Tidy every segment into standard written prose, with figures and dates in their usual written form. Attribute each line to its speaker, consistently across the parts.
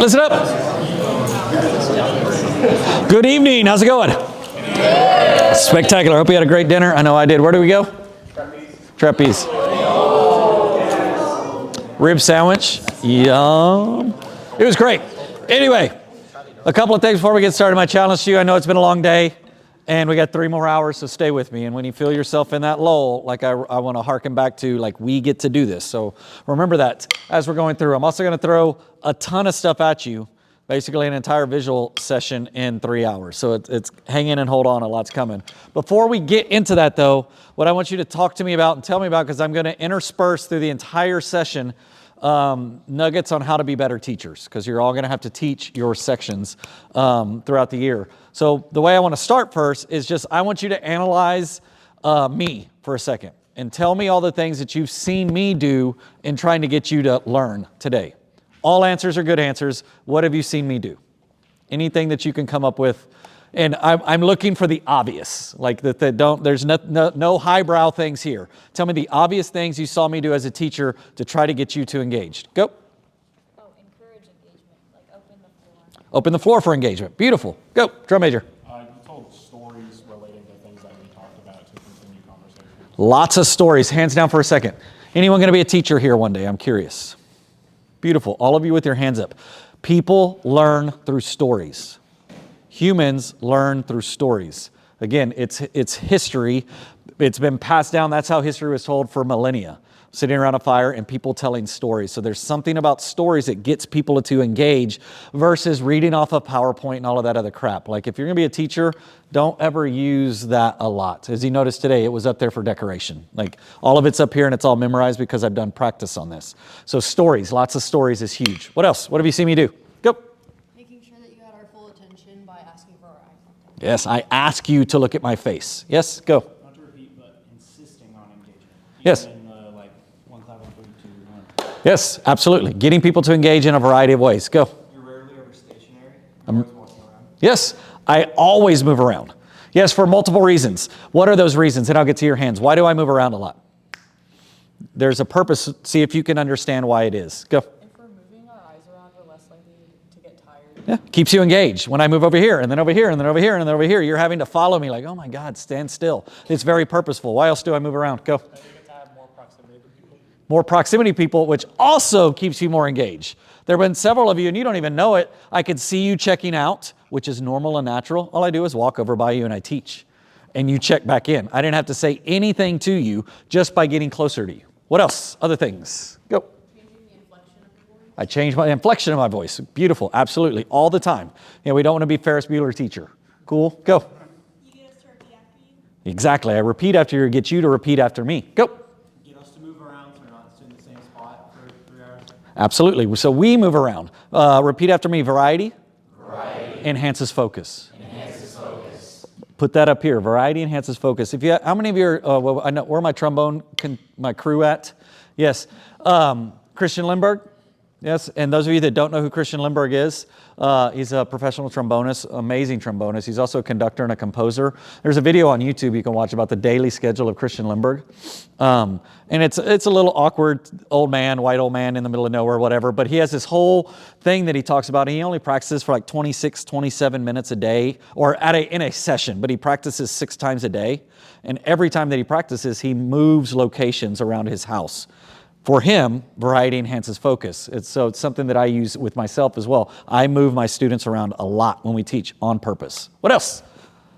Speaker 1: listen up. Good evening. How's it going? Spectacular. I hope you had a great dinner. I know I did. Where do we go? Trapeze. Rib sandwich. Yum. It was great. Anyway, a couple of things before we get started. My challenge to you, I know it's been a long day, and we got 3 more hours, so stay with me. And when you feel yourself in that lull, like I want to harken back to, like, we get to do this. So remember that as we're going through. I'm also going to throw a ton of stuff at you, basically an entire visual session in 3 hours. So it's hang in and hold on, a lot's coming. Before we get into that, though, what I want you to talk to me about and tell me about, because I'm going to intersperse through the entire session nuggets on how to be better teachers, because you're all going to have to teach your sections throughout the year. So the way I want to start first is just I want you to analyze me for a second and tell me all the things that you've seen me do in trying to get you to learn today. All answers are good answers. What have you seen me do? Anything that you can come up with. And I'm looking for the obvious, like that there's no highbrow things here. Tell me the obvious things you saw me do as a teacher to try to get you to engage. Go.
Speaker 2: Oh, encourage engagement, like open the floor.
Speaker 1: Open the floor for engagement. Beautiful. Go, drum major.
Speaker 3: You told stories relating to things that we talked about to continue conversation.
Speaker 1: Lots of stories. Hands down for a second. Anyone going to be a teacher here one day? I'm curious. Beautiful. All of you with your hands up. People learn through stories. Humans learn through stories. Again, it's history. It's been passed down. That's how history was told for millennia. Sitting around a fire and people telling stories. So there's something about stories that gets people to engage versus reading off of PowerPoint and all of that other crap. Like if you're going to be a teacher, don't ever use that a lot. As you noticed today, it was up there for decoration. Like all of it's up here and it's all memorized because I've done practice on this. So stories, lots of stories is huge. What else? What have you seen me do? Go.
Speaker 2: Making sure that you had our full attention by asking for our eye contact.
Speaker 1: Yes, I ask you to look at my face. Yes, go.
Speaker 3: Not to repeat, but insisting on engagement.
Speaker 1: Yes.
Speaker 3: Even like 1 clap, 1 3 2 1.
Speaker 1: Yes, absolutely. Getting people to engage in a variety of ways. Go.
Speaker 3: You're rarely ever stationary. You're always walking around.
Speaker 1: Yes, I always move around. Yes, for multiple reasons. What are those reasons? And I'll get to your hands. Why do I move around a lot? There's a purpose. See if you can understand why it is. Go.
Speaker 2: If we're moving our eyes around, we're less likely to get tired.
Speaker 1: Yeah, keeps you engaged. When I move over here and then over here and then over here and then over here, you're having to follow me like, oh my God, stand still. It's very purposeful. Why else do I move around? Go.
Speaker 3: I think it's to have more proximity to people.
Speaker 1: More proximity people, which also keeps you more engaged. There have been several of you, and you don't even know it. I could see you checking out, which is normal and natural. All I do is walk over by you and I teach. And you check back in. I didn't have to say anything to you just by getting closer to you. What else? Other things. Go.
Speaker 2: Changing the inflection of the voice.
Speaker 1: I change my inflection of my voice. Beautiful. Absolutely. All the time. We don't want to be Ferris Bueller teacher. Cool. Go.
Speaker 2: You get us to repeat after you.
Speaker 1: Exactly. I repeat after you, get you to repeat after me. Go.
Speaker 3: Get us to move around so we're not in the same spot for 3 hours.
Speaker 1: Absolutely. So we move around. Repeat after me. Variety.
Speaker 4: Variety
Speaker 1: Enhances focus.
Speaker 4: enhances focus.
Speaker 1: Put that up here. Variety enhances focus. If you, how many of you are, well, I know, where my trombone, my crew at? Yes. Christian Lindbergh. Yes. And those of you that don't know who Christian Lindbergh is, he's a professional trombonist, amazing trombonist. He's also a conductor and a composer. There's a video on YouTube you can watch about the daily schedule of Christian Lindbergh. And it's a little awkward old man, white old man in the middle of nowhere, whatever. But he has this whole thing that he talks about. He only practices for like 26, 27 minutes a day or in a session, but he practices 6 times a day. And every time that he practices, he moves locations around his house. For him, variety enhances focus. It's something that I use with myself as well. I move my students around a lot when we teach on purpose. What else?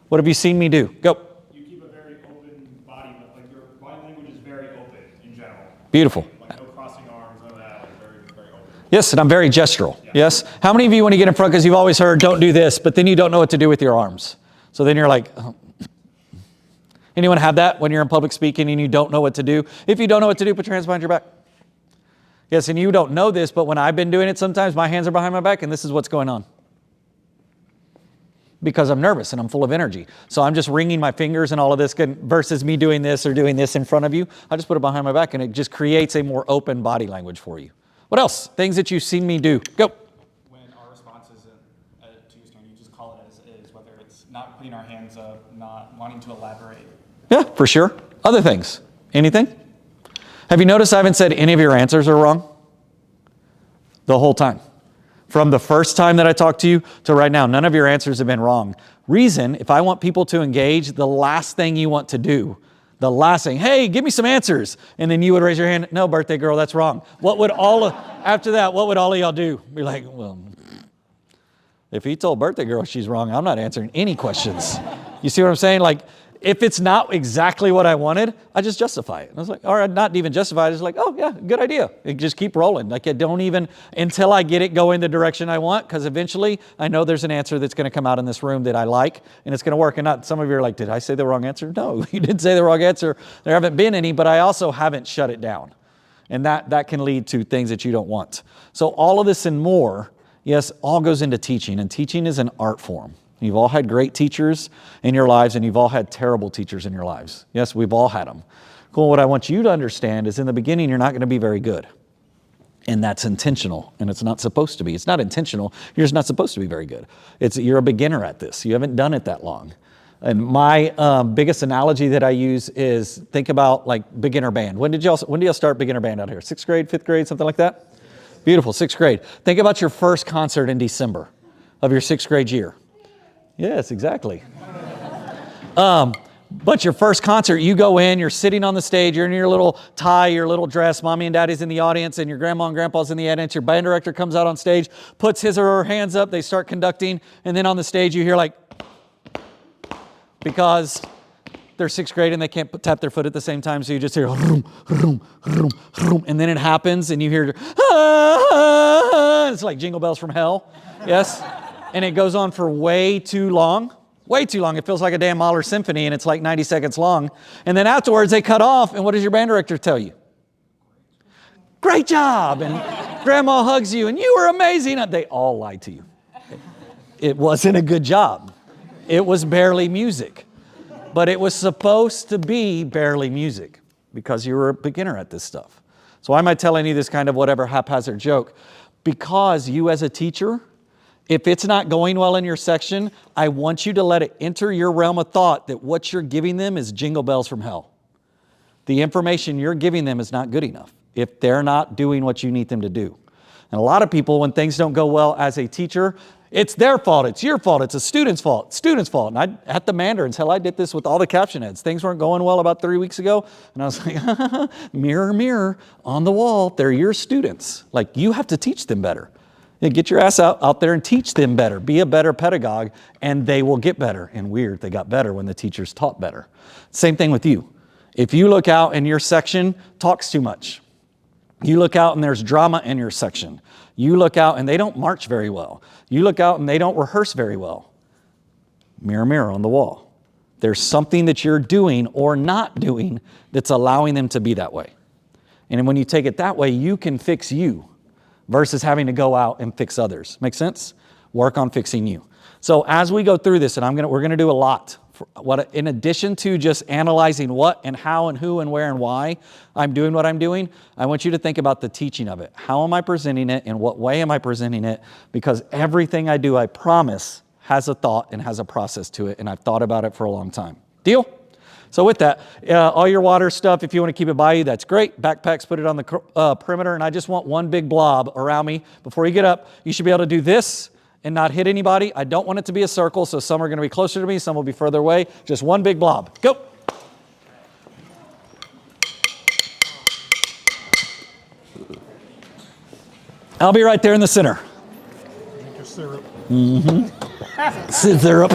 Speaker 1: What have you seen me do? Go.
Speaker 3: You keep a very open body, like your body language is very open in general.
Speaker 1: Beautiful.
Speaker 3: Like no crossing arms, none of that, like very, very open.
Speaker 1: Yes, and I'm very gestural. Yes. How many of you, when you get in front, because you've always heard, don't do this, but then you don't know what to do with your arms. So then you're like, oh. Anyone have that when you're in public speaking and you don't know what to do? If you don't know what to do, put your hands behind your back. Yes, and you don't know this, but when I've been doing it sometimes, my hands are behind my back and this is what's going on. Because I'm nervous and I'm full of energy. So I'm just wringing my fingers and all of this versus me doing this or doing this in front of you. I just put it behind my back and it just creates a more open body language for you. What else? Things that you've seen me do. Go.
Speaker 3: When our response isn't to your turn, you just call it as is, whether it's not putting our hands up, not wanting to elaborate.
Speaker 1: Yeah, for sure. Other things. Anything? Have you noticed I haven't said any of your answers are wrong? The whole time. From the first time that I talked to you to right now, none of your answers have been wrong. Reason, if I want people to engage, the last thing you want to do, the last thing, hey, give me some answers. And then you would raise your hand, no, birthday girl, that's wrong. After that, what would all of y'all do? Be like, well, if he told birthday girl she's wrong, I'm not answering any questions. You see what I'm saying? Like, if it's not exactly what I wanted, I just justify it. And I was like, or not even justify it. It's like, oh yeah, good idea. And just keep rolling. Like I don't even, until I get it going the direction I want, because eventually I know there's an answer that's going to come out in this room that I like, and it's going to work. And not, some of you are like, did I say the wrong answer? No, you didn't say the wrong answer. There haven't been any, but I also haven't shut it down. And that can lead to things that you don't want. So all of this and more, yes, all goes into teaching, and teaching is an art form. You've all had great teachers in your lives, and you've all had terrible teachers in your lives. Yes, we've all had them. Cool, what I want you to understand is in the beginning, you're not going to be very good. And that's intentional, and it's not supposed to be. It's not intentional. You're just not supposed to be very good. You're a beginner at this. You haven't done it that long. And my biggest analogy that I use is think about like beginner band. When do y'all start beginner band out here? 6th grade, 5th grade, something like that? Beautiful, 6th grade. Think about your first concert in December of your 6th grade year. Yes, exactly. But your first concert, you go in, you're sitting on the stage, you're in your little tie, your little dress, mommy and daddy's in the audience, and your grandma and grandpa's in the audience. Your band director comes out on stage, puts his or her hands up, they start conducting, and then on the stage you hear like, because they're 6th grade and they can't tap their foot at the same time, so you just hear, vroom, vroom, vroom, vroom, and then it happens, and you hear, it's like Jingle Bells from Hell, yes? And it goes on for way too long. Way too long. It feels like a damn Mahler symphony, and it's like 90 seconds long. And then afterwards, they cut off, and what does your band director tell you? Great job! And grandma hugs you, and you were amazing. They all lied to you. It wasn't a good job. It was barely music. But it was supposed to be barely music because you were a beginner at this stuff. So why am I telling you this kind of whatever haphazard joke? Because you as a teacher, if it's not going well in your section, I want you to let it enter your realm of thought that what you're giving them is jingle bells from hell. The information you're giving them is not good enough if they're not doing what you need them to do. And a lot of people, when things don't go well as a teacher, it's their fault, it's your fault, it's a student's fault, And at the Mandarins, hell, I did this with all the caption heads. Things weren't going well about 3 weeks ago, and I was like, mirror, mirror on the wall, they're your students. Like, you have to teach them better. Get your ass out there and teach them better. Be a better pedagogue, and they will get better. And weird, they got better when the teachers taught better. Same thing with you. If you look out and your section talks too much, you look out and there's drama in your section, you look out and they don't march very well, you look out and they don't rehearse very well, mirror, mirror on the wall. There's something that you're doing or not doing that's allowing them to be that way. And when you take it that way, you can fix you versus having to go out and fix others. Make sense? Work on fixing you. So as we go through this, and we're gonna do a lot. In addition to just analyzing what and how and who and where and why I'm doing what I'm doing, I want you to think about the teaching of it. How am I presenting it? In what way am I presenting it? Because everything I do, I promise, has a thought and has a process to it, and I've thought about it for a long time. Deal? So with that, all your water stuff, if you want to keep it by you, that's great. Backpacks, put it on the perimeter, and I just want one big blob around me. Before you get up, you should be able to do this and not hit anybody. I don't want it to be a circle, so some are going to be closer to me, some will be further away. Just one big blob. Go. I'll be right there in the center.
Speaker 5: Drink your syrup.
Speaker 1: Mm-hmm. Syrup.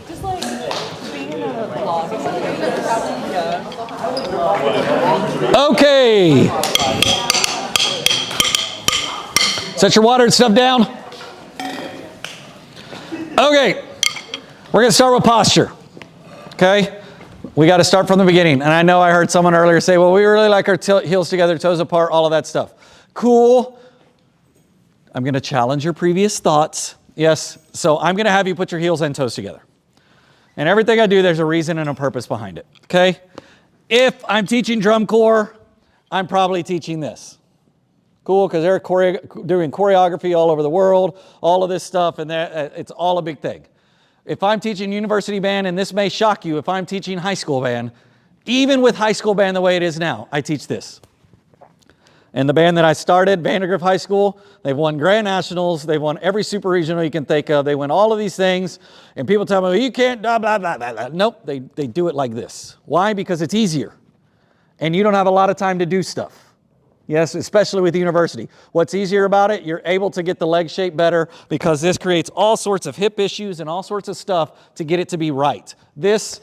Speaker 2: Just like being in a vlog.
Speaker 1: Okay. Set your water and stuff down. Okay. We're going to start with posture. Okay? We got to start from the beginning. And I know I heard someone earlier say, well, we really like our heels together, toes apart, all of that stuff. Cool. I'm going to challenge your previous thoughts. Yes. So I'm going to have you put your heels and toes together. And everything I do, there's a reason and a purpose behind it. Okay? If I'm teaching drum corps, I'm probably teaching this. Cool, because they're doing choreography all over the world, all of this stuff, and it's all a big thing. If I'm teaching university band, and this may shock you, if I'm teaching high school band, even with high school band the way it is now, I teach this. And the band that I started, Vandergrift High School, they've won Grand Nationals. They've won every super regional you can think of. They win all of these things. And people tell me, well, you can't, blah, blah, blah, blah, blah. Nope, they do it like this. Why? Because it's easier. And you don't have a lot of time to do stuff. Yes, especially with university. What's easier about it? You're able to get the leg shape better because this creates all sorts of hip issues and all sorts of stuff to get it to be right. This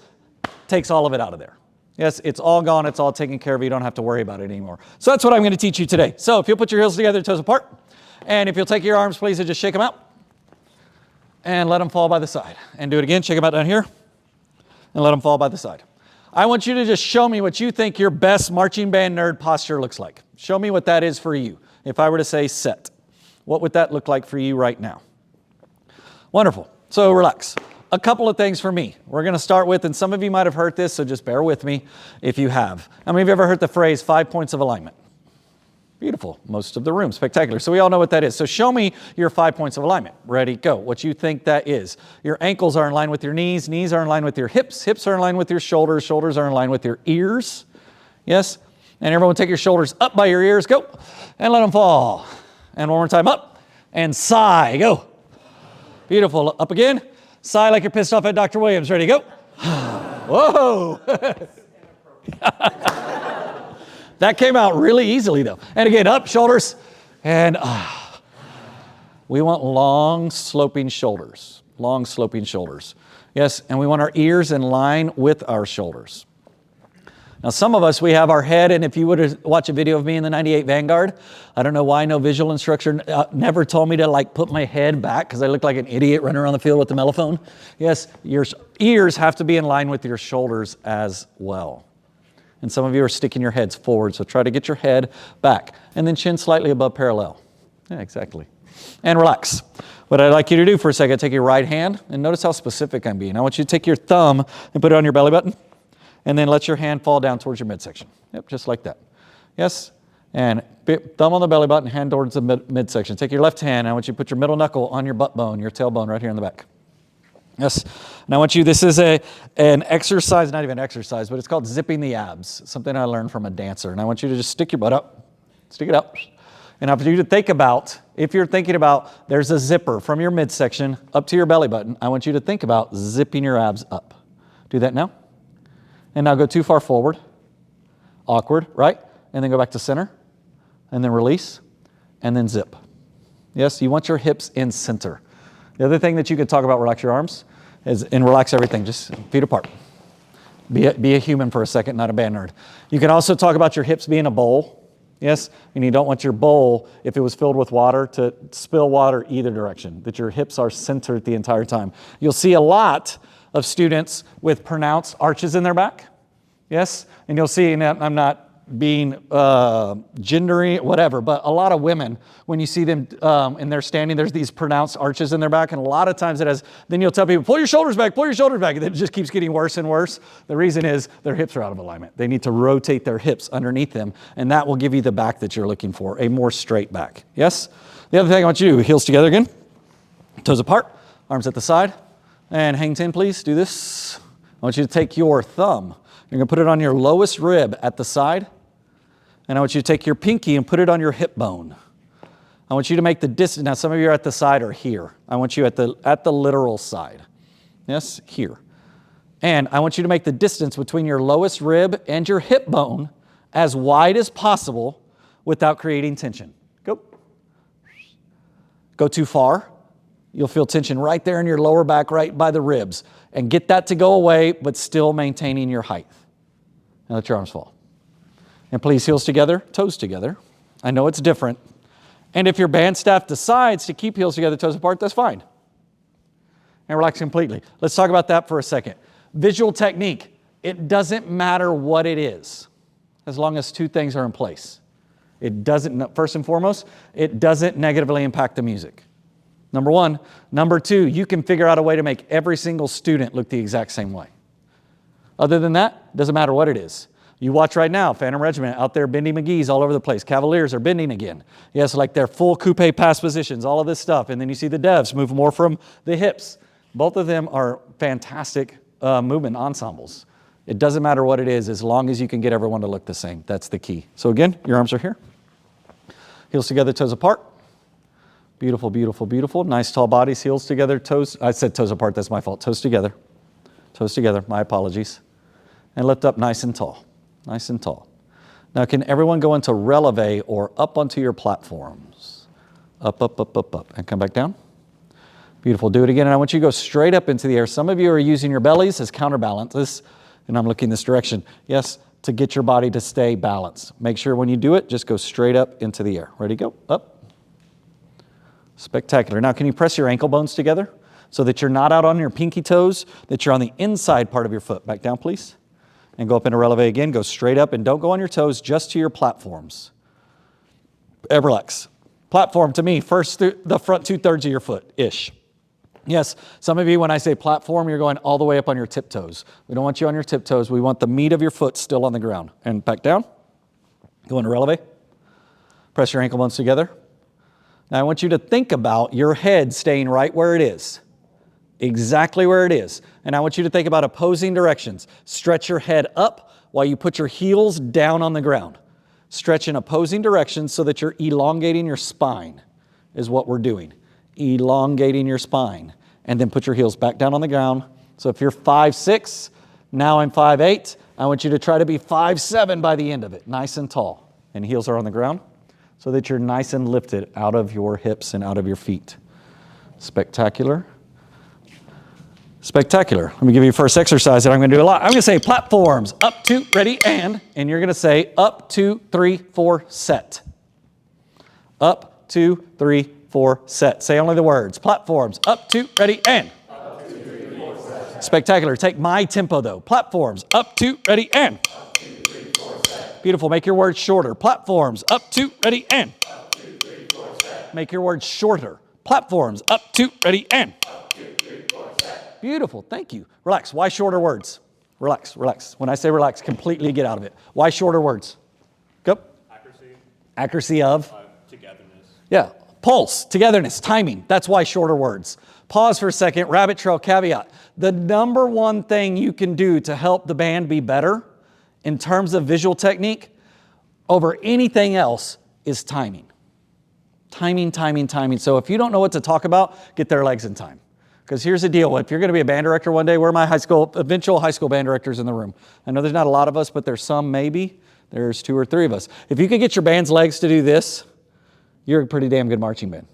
Speaker 1: takes all of it out of there. Yes, it's all gone. It's all taken care of. You don't have to worry about it anymore. So that's what I'm going to teach you today. So if you'll put your heels together, toes apart. And if you'll take your arms, please, and just shake them out. And let them fall by the side. And do it again. Shake them out down here. And let them fall by the side. I want you to just show me what you think your best marching band nerd posture looks like. Show me what that is for you. If I were to say set, what would that look like for you right now? Wonderful. So relax. A couple of things for me. We're going to start with, and some of you might have heard this, so just bear with me if you have. How many of you ever heard the phrase 5 points of alignment? Beautiful. Most of the room. Spectacular. So we all know what that is. So show me your 5 points of alignment. Ready, go. What you think that is. Your ankles are in line with your knees. Knees are in line with your hips. Hips are in line with your shoulders. Shoulders are in line with your ears. Yes? And everyone take your shoulders up by your ears. Go. And let them fall. And one more time. Up. And sigh. Go. Beautiful. Up again. Sigh like you're pissed off at Dr. Williams. Ready, go. Whoa. That came out really easily, though. And again, up, shoulders. And we want long, sloping shoulders. Long, sloping shoulders. Yes, and we want our ears in line with our shoulders. Now, some of us, we have our head, and if you were to watch a video of me in the 98 Vanguard, I don't know why no visual instructor never told me to like put my head back because I looked like an idiot running around the field with the mellophone. Yes, your ears have to be in line with your shoulders as well. And some of you are sticking your heads forward, so try to get your head back. And then chin slightly above parallel. Yeah, exactly. And relax. What I'd like you to do for a second, take your right hand, and notice how specific I'm being. I want you to take your thumb and put it on your belly button. And then let your hand fall down towards your midsection. Yep, just like that. Yes? And thumb on the belly button, hand towards the midsection. Take your left hand, and I want you to put your middle knuckle on your butt bone, your tailbone right here in the back. Yes? And I want you, this is an exercise, not even exercise, but it's called zipping the abs, something I learned from a dancer. And I want you to just stick your butt up, stick it up. And I want you to think about, if you're thinking about, there's a zipper from your midsection up to your belly button, I want you to think about zipping your abs up. Do that now. And now go too far forward, awkward, right? And then go back to center, and then release, and then zip. Yes, you want your hips in center. The other thing that you could talk about, relax your arms, and relax everything, just feet apart. Be a human for a second, not a band nerd. You can also talk about your hips being a bowl, yes? And you don't want your bowl, if it was filled with water, to spill water either direction, that your hips are centered the entire time. You'll see a lot of students with pronounced arches in their back, yes? And you'll see, and I'm not being gendery, whatever, but a lot of women, when you see them and they're standing, there's these pronounced arches in their back, and a lot of times it has, then you'll tell people, pull your shoulders back, and then it just keeps getting worse and worse. The reason is their hips are out of alignment. They need to rotate their hips underneath them, and that will give you the back that you're looking for, a more straight back, yes? The other thing I want you to do, heels together again, toes apart, arms at the side. And hang 10, please. Do this. I want you to take your thumb. You're going to put it on your lowest rib at the side. And I want you to take your pinky and put it on your hip bone. I want you to make the distance. Now, some of you are at the side or here. I want you at the literal side. Yes, here. And I want you to make the distance between your lowest rib and your hip bone as wide as possible without creating tension. Go. Go too far. You'll feel tension right there in your lower back, right by the ribs. And get that to go away, but still maintaining your height. And let your arms fall. And please, heels together, toes together. I know it's different. And if your band staff decides to keep heels together, toes apart, that's fine. And relax completely. Let's talk about that for a second. Visual technique. It doesn't matter what it is, as long as two things are in place. It doesn't, first and foremost, it doesn't negatively impact the music. Number one. Number two, you can figure out a way to make every single student look the exact same way. Other than that, it doesn't matter what it is. You watch right now, Phantom Regiment out there bending McGee's all over the place. Cavaliers are bending again. Yes, like their full coupe pass positions, all of this stuff. And then you see the Devs move more from the hips. Both of them are fantastic movement ensembles. It doesn't matter what it is, as long as you can get everyone to look the same. That's the key. So again, your arms are here. Heels together, toes apart. Beautiful, beautiful, beautiful. Nice tall bodies, heels together, toes. I said toes apart, that's my fault. Toes together. Toes together, my apologies. And lift up nice and tall. Nice and tall. Now can everyone go into releve or up onto your platforms? Up, up, up, up, up. And come back down. Beautiful. Do it again. And I want you to go straight up into the air. Some of you are using your bellies as counterbalance. And I'm looking this direction. Yes, to get your body to stay balanced. Make sure when you do it, just go straight up into the air. Ready, go. Up. Spectacular. Now, can you press your ankle bones together so that you're not out on your pinky toes, that you're on the inside part of your foot? Back down, please. And go up into releve again. Go straight up and don't go on your toes, just to your platforms. Relax. Platform to me, first through the front 2/3 of your foot-ish. Yes, some of you, when I say platform, you're going all the way up on your tiptoes. We don't want you on your tiptoes. We want the meat of your foot still on the ground. And back down. Go into releve. Press your ankle bones together. Now I want you to think about your head staying right where it is. Exactly where it is. And I want you to think about opposing directions. Stretch your head up while you put your heels down on the ground. Stretch in opposing directions so that you're elongating your spine is what we're doing. Elongating your spine. And then put your heels back down on the ground. So if you're 5'6", now I'm 5'8", I want you to try to be 5'7" by the end of it. Nice and tall. And heels are on the ground so that you're nice and lifted out of your hips and out of your feet. Spectacular. Spectacular. Let me give you a first exercise that I'm going to do a lot. I'm going to say platforms, up, 2, ready, and you're going to say up, 2, 3, 4, set. Up, 2, 3, 4, set. Say only the words. Platforms, up, 2, ready, and.
Speaker 4: Up, 2, 3, 4, set.
Speaker 1: Spectacular. Take my tempo though. Platforms, up, 2, ready, and.
Speaker 4: Up, 2, 3, 4, set.
Speaker 1: Beautiful. Make your words shorter. Platforms, up, 2, ready, and.
Speaker 4: Up, 2, 3, 4, set.
Speaker 1: Make your words shorter. Platforms, up, 2, ready, and.
Speaker 4: Up, 2, 3, 4, set.
Speaker 1: Beautiful. Thank you. Relax. Why shorter words? Relax, relax. When I say relax, completely get out of it. Why shorter words? Go.
Speaker 3: Accuracy.
Speaker 1: Accuracy of?
Speaker 3: Togetherness.
Speaker 1: Yeah. Pulse, togetherness, timing. That's why shorter words. Pause for a second. Rabbit trail caveat. The number one thing you can do to help the band be better in terms of visual technique over anything else is timing. Timing, timing, timing. So if you don't know what to talk about, get their legs in time. Because here's the deal. If you're going to be a band director one day, where are my eventual high school band directors in the room? I know there's not a lot of us, but there's some maybe. There's 2 or 3 of us. If you could get your band's legs to do this, you're a pretty damn good marching band.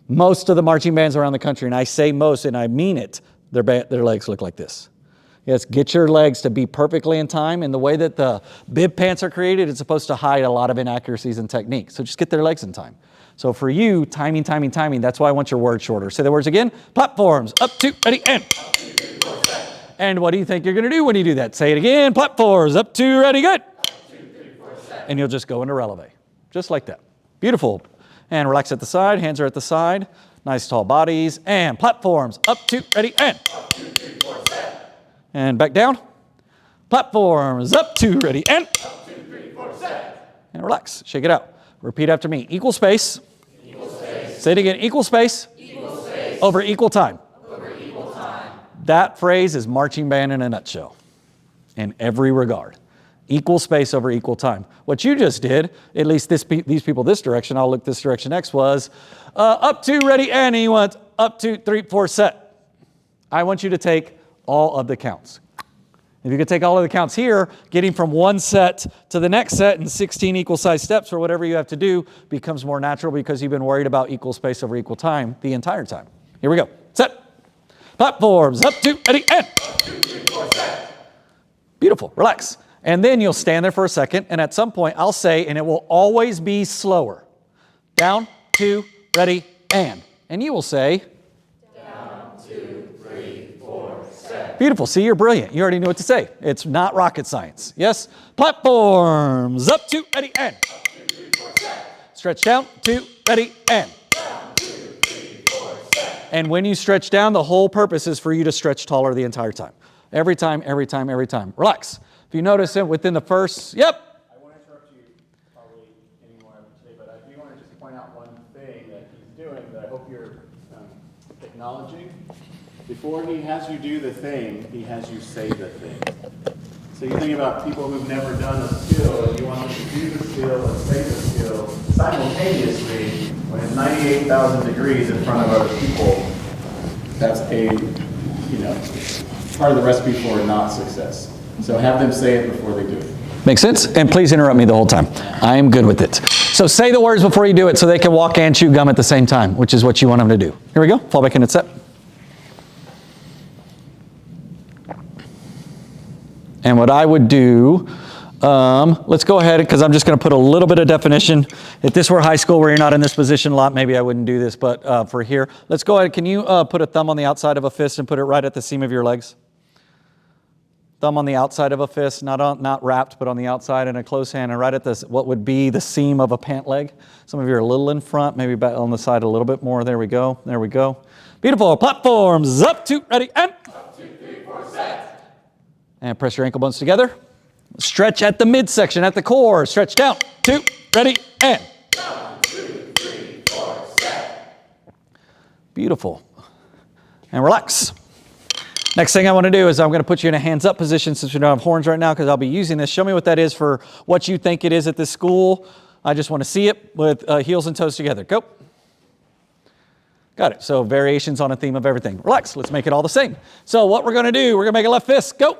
Speaker 1: Most of the marching bands around the country, and I say most, and I mean it, their legs look like this. Yes, get your legs to be perfectly in time. And the way that the bib pants are created, it's supposed to hide a lot of inaccuracies in technique. So just get their legs in time. So for you, timing, timing, timing, that's why I want your words shorter. Say the words again. Platforms, up, 2, ready, and.
Speaker 4: Up, 2, 3, 4, set.
Speaker 1: And what do you think you're going to do when you do that? Say it again. Platforms, up, 2, ready, good.
Speaker 4: Up, 2, 3, 4, set.
Speaker 1: And you'll just go into releve. Just like that. Beautiful. And relax at the side. Hands are at the side. Nice tall bodies. And platforms, up, 2, ready, and.
Speaker 4: Up, 2, 3, 4, set.
Speaker 1: And back down. Platforms, up, 2, ready, and.
Speaker 4: Up, 2, 3, 4, set.
Speaker 1: And relax. Shake it out. Repeat after me. Equal space.
Speaker 4: Equal space.
Speaker 1: Say it again. Equal space.
Speaker 4: Equal space.
Speaker 1: Over equal time.
Speaker 4: Over equal time.
Speaker 1: That phrase is marching band in a nutshell. In every regard. Equal space over equal time. What you just did, at least these people this direction, I'll look this direction next, was up, 2, ready, and he went up, 2, 3, 4, set. I want you to take all of the counts. If you could take all of the counts here, getting from one set to the next set in 16 equal size steps or whatever you have to do becomes more natural because you've been worried about equal space over equal time the entire time. Here we go. Set. Platforms, up, 2, ready, and.
Speaker 4: Up, 2, 3, 4, set.
Speaker 1: Beautiful. Relax. And then you'll stand there for a second, and at some point I'll say, and it will always be slower. Down, 2, ready, and. And you will say.
Speaker 4: Down, 2, 3, 4, set.
Speaker 1: Beautiful. See, you're brilliant. You already knew what to say. It's not rocket science. Yes? Platforms, up, 2, ready, and.
Speaker 4: Up, 2, 3, 4, set.
Speaker 1: Stretch down, 2, ready, and.
Speaker 4: Down, 2, 3, 4, set.
Speaker 1: And when you stretch down, the whole purpose is for you to stretch taller the entire time. Every time, every time, every time. Relax. If you notice it within the first, yep.
Speaker 6: I won't interrupt you probably anymore today, but I do want to just point out one thing that he's doing that I hope you're acknowledging. Before he has you do the thing, he has you say the thing. So you think about people who've never done a skill, and you want them to do the skill and say the skill simultaneously when it's 98,000 degrees in front of other people. That's part of the recipe for not success. So have them say it before they do it.
Speaker 1: Makes sense? And please interrupt me the whole time. I am good with it. So say the words before you do it so they can walk and chew gum at the same time, which is what you want them to do. Here we go. Fall back in and set. And what I would do, let's go ahead, because I'm just going to put a little bit of definition. If this were high school where you're not in this position a lot, maybe I wouldn't do this, but for here, let's go ahead. Can you put a thumb on the outside of a fist and put it right at the seam of your legs? Thumb on the outside of a fist, not wrapped, but on the outside, and a close hand, and right at this, what would be the seam of a pant leg. Some of you are a little in front, maybe back on the side a little bit more. There we go. There we go. Beautiful. Platforms. Up, 2, ready, and.
Speaker 4: Up, 2, 3, 4, set.
Speaker 1: And press your ankle bones together. Stretch at the midsection, at the core. Stretch down. 2, ready, and.
Speaker 4: Down, 2, 3, 4, set.
Speaker 1: Beautiful. And relax. Next thing I want to do is I'm going to put you in a hands up position since we don't have horns right now because I'll be using this. Show me what that is for what you think it is at this school. I just want to see it with heels and toes together. Go. Got it. So variations on a theme of everything. Relax. Let's make it all the same. So what we're going to do, we're going to make a left fist. Go.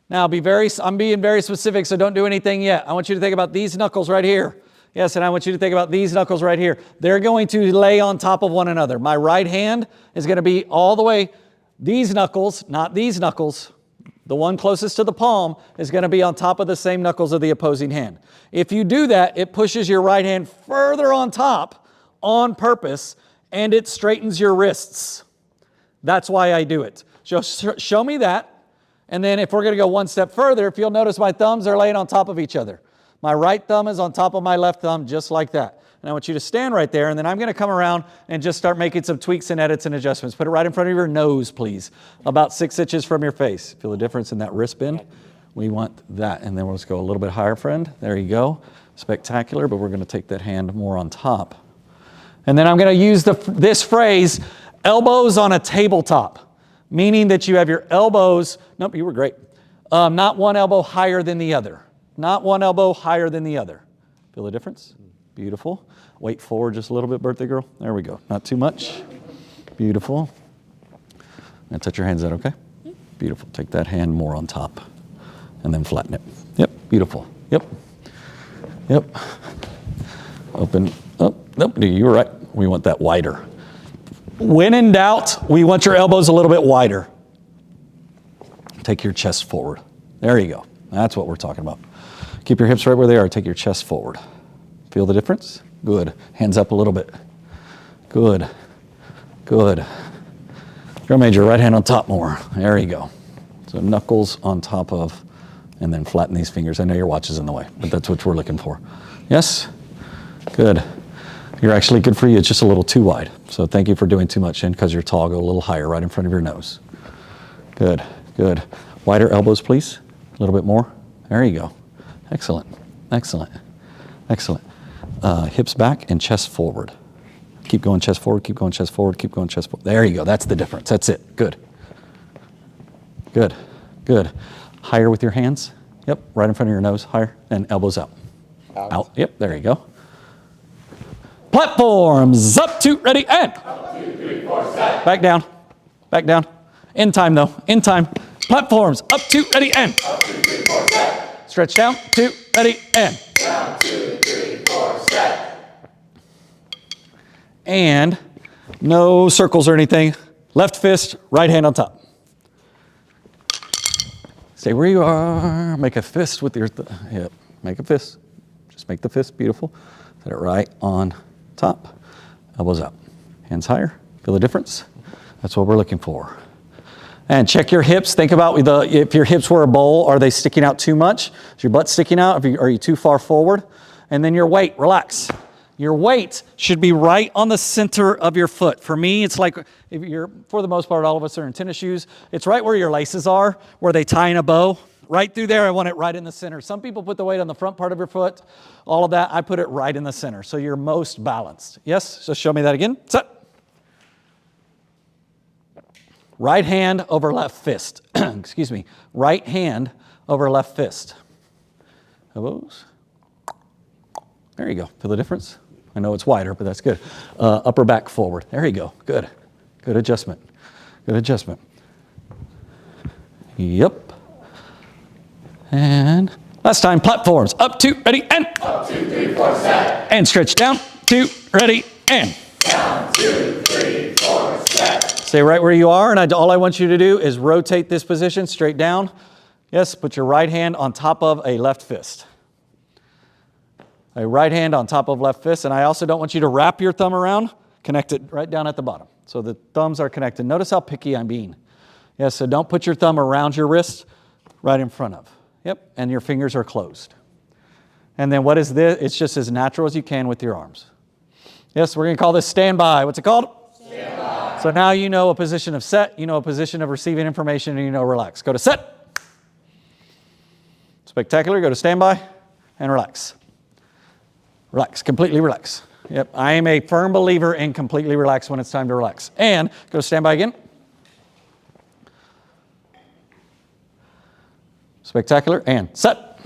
Speaker 1: Now I'm being very specific, so don't do anything yet. I want you to think about these knuckles right here. Yes, and I want you to think about these knuckles right here. They're going to lay on top of one another. My right hand is going to be all the way. These knuckles, not these knuckles, the one closest to the palm is going to be on top of the same knuckles of the opposing hand. If you do that, it pushes your right hand further on top on purpose, and it straightens your wrists. That's why I do it. Show me that, and then if we're going to go one step further, if you'll notice my thumbs are laying on top of each other. My right thumb is on top of my left thumb, just like that. And I want you to stand right there, and then I'm going to come around and just start making some tweaks and edits and adjustments. Put it right in front of your nose, please, about 6 inches from your face. Feel the difference in that wrist bend? We want that. And then we'll just go a little bit higher, friend. There you go. Spectacular, but we're going to take that hand more on top. And then I'm going to use this phrase, elbows on a tabletop, meaning that you have your elbows, nope, you were great, not one elbow higher than the other. Not one elbow higher than the other. Feel the difference? Beautiful. Weight forward just a little bit, birthday girl. There we go. Not too much. Beautiful. And touch your hands out, okay? Beautiful. Take that hand more on top and then flatten it. Yep. Beautiful. Yep. Yep. Open. Oh, nope. You were right. We want that wider. When in doubt, we want your elbows a little bit wider. Take your chest forward. There you go. That's what we're talking about. Keep your hips right where they are. Take your chest forward. Feel the difference? Good. Hands up a little bit. Good. Good. Drum major, right hand on top more. There you go. So knuckles on top of, and then flatten these fingers. I know your watch is in the way, but that's what we're looking for. Yes? Good. You're actually good for you. It's just a little too wide. So thank you for doing too much in because you're tall. Go a little higher right in front of your nose. Good. Good. Wider elbows, please. A little bit more. There you go. Excellent. Excellent. Excellent. Hips back and chest forward. Keep going chest forward, keep going chest forward, keep going chest forward. There you go. That's the difference. That's it. Good. Good. Good. Higher with your hands. Yep. Right in front of your nose. Higher. And elbows out. Out. Yep. There you go. Platforms. Up, 2, ready, and.
Speaker 4: Up, 2, 3, 4, set.
Speaker 1: Back down. Back down. In time, though. In time. Platforms. Up, 2, ready, and.
Speaker 4: Up, 2, 3, 4, set.
Speaker 1: Stretch down. 2, ready, and.
Speaker 4: Down, 2, 3, 4, set.
Speaker 1: And no circles or anything. Left fist, right hand on top. Stay where you are. Make a fist with your hip. Make a fist. Just make the fist beautiful. Set it right on top. Elbows out. Hands higher. Feel the difference? That's what we're looking for. And check your hips. Think about if your hips were a bowl, are they sticking out too much? Is your butt sticking out? Are you too far forward? And then your weight, relax. Your weight should be right on the center of your foot. For me, it's like, for the most part, all of us are in tennis shoes. It's right where your laces are, where they tie in a bow. Right through there, I want it right in the center. Some people put the weight on the front part of your foot. All of that, I put it right in the center. So you're most balanced. Yes? So show me that again. Set. Right hand over left fist. Excuse me. Right hand over left fist. Elbows. There you go. Feel the difference? I know it's wider, but that's good. Upper back forward. There you go. Good. Good adjustment. Good adjustment. Yep. And last time, platforms. Up, 2, ready, and.
Speaker 4: Up, 2, 3, 4, set.
Speaker 1: And stretch down, 2, ready, and.
Speaker 4: Down, 2, 3, 4, set.
Speaker 1: Stay right where you are, and all I want you to do is rotate this position straight down. Yes, put your right hand on top of a left fist. A right hand on top of left fist, and I also don't want you to wrap your thumb around. Connect it right down at the bottom. So the thumbs are connected. Notice how picky I'm being. Yes, so don't put your thumb around your wrist, right in front of. Yep, and your fingers are closed. And then what is this? It's just as natural as you can with your arms. Yes, we're going to call this standby. What's it called? Standby. So now you know a position of set, you know a position of receiving information, and you know relax. Go to set. Spectacular. Go to standby and relax. Relax, completely relax. Yep, I am a firm believer in completely relax when it's time to relax. And go to standby again. Spectacular, and set.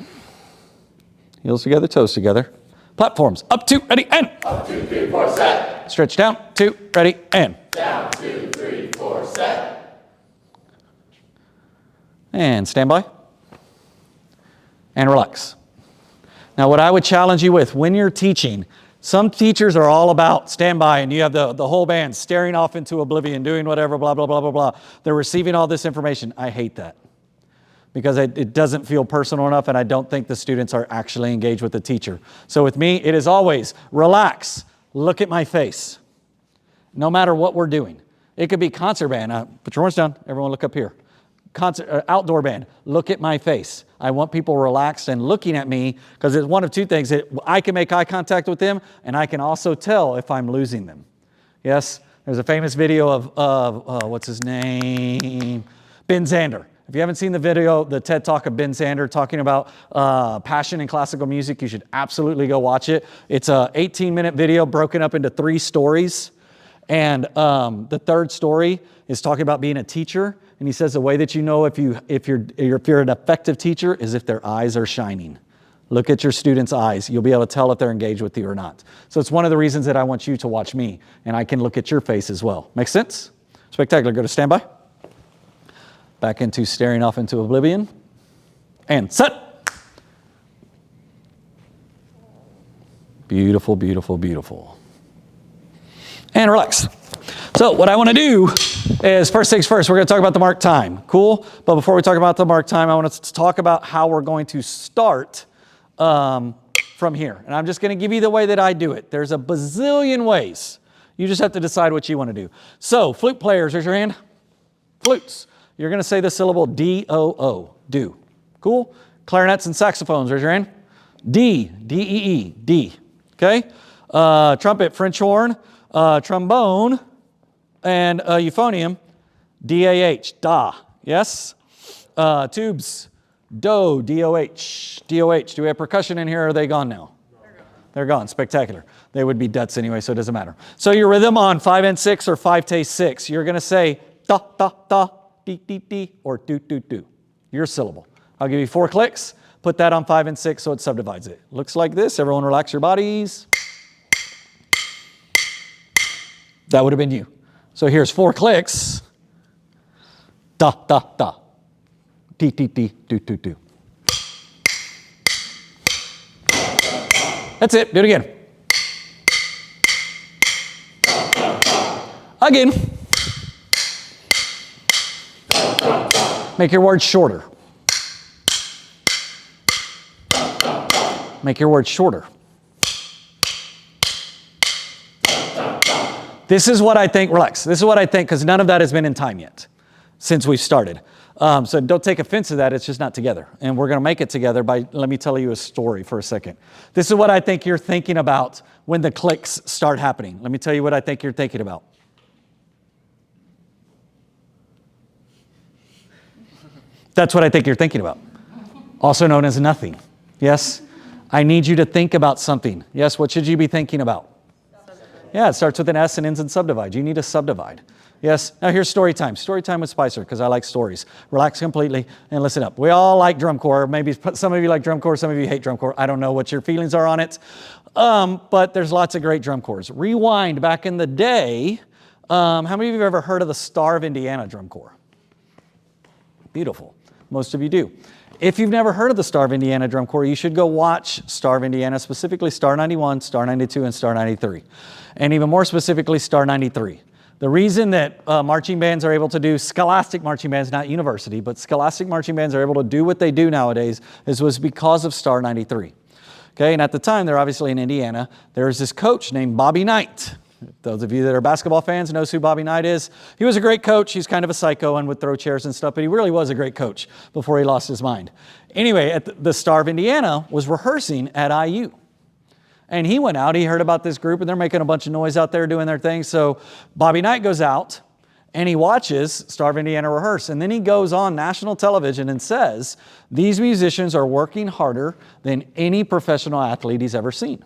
Speaker 1: Heels together, toes together. Platforms, up, 2, ready, and.
Speaker 4: Up, 2, 3, 4, set.
Speaker 1: Stretch down, 2, ready, and.
Speaker 4: Down, 2, 3, 4, set.
Speaker 1: And standby. And relax. Now what I would challenge you with, when you're teaching, some teachers are all about standby, and you have the whole band staring off into oblivion, doing whatever, blah, blah, blah, blah, blah. They're receiving all this information. I hate that, because it doesn't feel personal enough, and I don't think the students are actually engaged with the teacher. So with me, it is always relax, look at my face, no matter what we're doing. It could be concert band. Put your arms down. Everyone look up here. Concert, outdoor band, look at my face. I want people relaxed and looking at me, because it's one of two things. I can make eye contact with them, and I can also tell if I'm losing them. Yes, there's a famous video of what's his name? Ben Zander. If you haven't seen the video, the TED Talk of Ben Zander talking about passion in classical music, you should absolutely go watch it. It's a 18-minute video broken up into 3 stories. And the third story is talking about being a teacher. And he says the way that you know if you're an effective teacher is if their eyes are shining. Look at your students' eyes. You'll be able to tell if they're engaged with you or not. So it's one of the reasons that I want you to watch me, and I can look at your face as well. Make sense? Spectacular. Go to standby. Back into staring off into oblivion. And set. Beautiful, beautiful, beautiful. And relax. So what I want to do is, first things first, we're going to talk about the mark time. Cool? But before we talk about the mark time, I want to talk about how we're going to start from here. And I'm just going to give you the way that I do it. There's a bazillion ways. You just have to decide what you want to do. So flute players, raise your hand. Flutes. You're going to say the syllable D-O-O, do. Cool? Clarinets and saxophones, raise your hand. D, D-E-E, D. Okay? Trumpet, French horn, trombone, and euphonium, D-A-H, da. Yes? Tubes, do, D-O-H, D-O-H. Do we have percussion in here, or are they gone now? They're gone. Spectacular. They would be duts anyway, so it doesn't matter. So your rhythm on 5 and 6 or 5-6, you're going to say da, da, da, dee, dee, dee, or do, do, do. Your syllable. I'll give you 4 clicks. Put that on 5 and 6 so it subdivides it. Looks like this. Everyone relax your bodies. That would have been you. So here's 4 clicks. Da, da, da. Dee, dee, dee, do, do, do. That's it. Do it again. Again. Make your words shorter. Make your words shorter. This is what I think, relax. This is what I think, because none of that has been in time yet since we've started. So don't take offense to that. It's just not together. And we're going to make it together by, let me tell you a story for a second. This is what I think you're thinking about when the clicks start happening. Let me tell you what I think you're thinking about. That's what I think you're thinking about. Also known as nothing. Yes? I need you to think about something. Yes, what should you be thinking about? Yeah, it starts with an S and ends in subdivide. You need to subdivide. Yes? Now here's story time. Story time with Spicer, because I like stories. Relax completely and listen up. We all like drum corps. Maybe some of you like drum corps, some of you hate drum corps. I don't know what your feelings are on it. But there's lots of great drum corps. Rewind back in the day. How many of you have ever heard of the Star of Indiana drum corps? Beautiful. Most of you do. If you've never heard of the Star of Indiana drum corps, you should go watch Star of Indiana, specifically Star 91, Star 92, and Star 93. And even more specifically, Star 93. The reason that marching bands are able to do, scholastic marching bands, not university, but scholastic marching bands are able to do what they do nowadays was because of Star 93. Okay, and at the time, they're obviously in Indiana. There was this coach named Bobby Knight. Those of you that are basketball fans knows who Bobby Knight is. He was a great coach. He's kind of a psycho and would throw chairs and stuff, but he really was a great coach before he lost his mind. Anyway, the Star of Indiana was rehearsing at IU. And he went out, he heard about this group, and they're making a bunch of noise out there doing their thing. So Bobby Knight goes out, and he watches Star of Indiana rehearse. And then he goes on national television and says, these musicians are working harder than any professional athlete he's ever seen.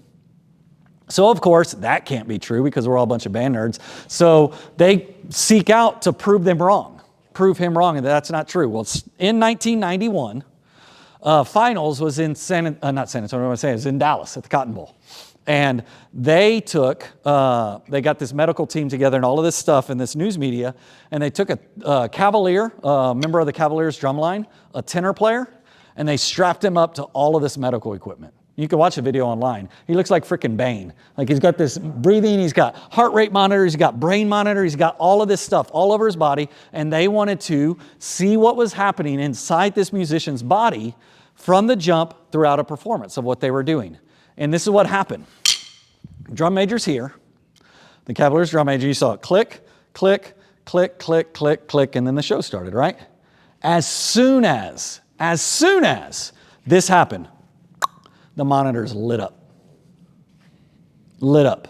Speaker 1: So, of course, that can't be true because we're all a bunch of band nerds. So they seek out to prove him wrong, and that's not true. Well, in 1991, finals was in in Dallas at the Cotton Bowl. And they got this medical team together and all of this stuff and this news media, and they took a Cavalier, a member of the Cavaliers drumline, a tenor player, and they strapped him up to all of this medical equipment. You can watch the video online. He looks like frickin' Bane. Like he's got this breathing, he's got heart rate monitor, he's got brain monitor, he's got all of this stuff all over his body, and they wanted to see what was happening inside this musician's body from the jump throughout a performance of what they were doing. And this is what happened. Drum major's here. The Cavaliers drum major, you saw it click, click, click, click, click, click, and then the show started, right? As soon as this happened, the monitors lit up. Lit up.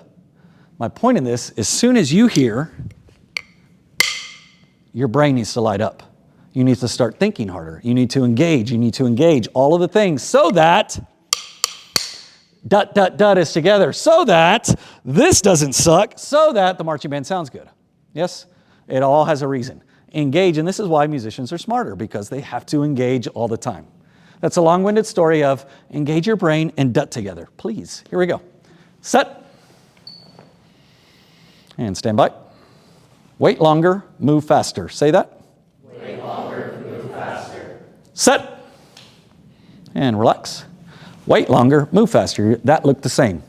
Speaker 1: My point in this, as soon as you hear, your brain needs to light up. You need to start thinking harder. You need to engage. You need to engage all of the things so that is together, so that this doesn't suck, so that the marching band sounds good. Yes? It all has a reason. Engage, and this is why musicians are smarter, because they have to engage all the time. That's a long-winded story of engage your brain and dut together. Please, here we go. Set. And stand by. Wait longer, move faster. Say that.
Speaker 4: Wait longer, move faster.
Speaker 1: Set. And relax. Wait longer, move faster. That looked the same.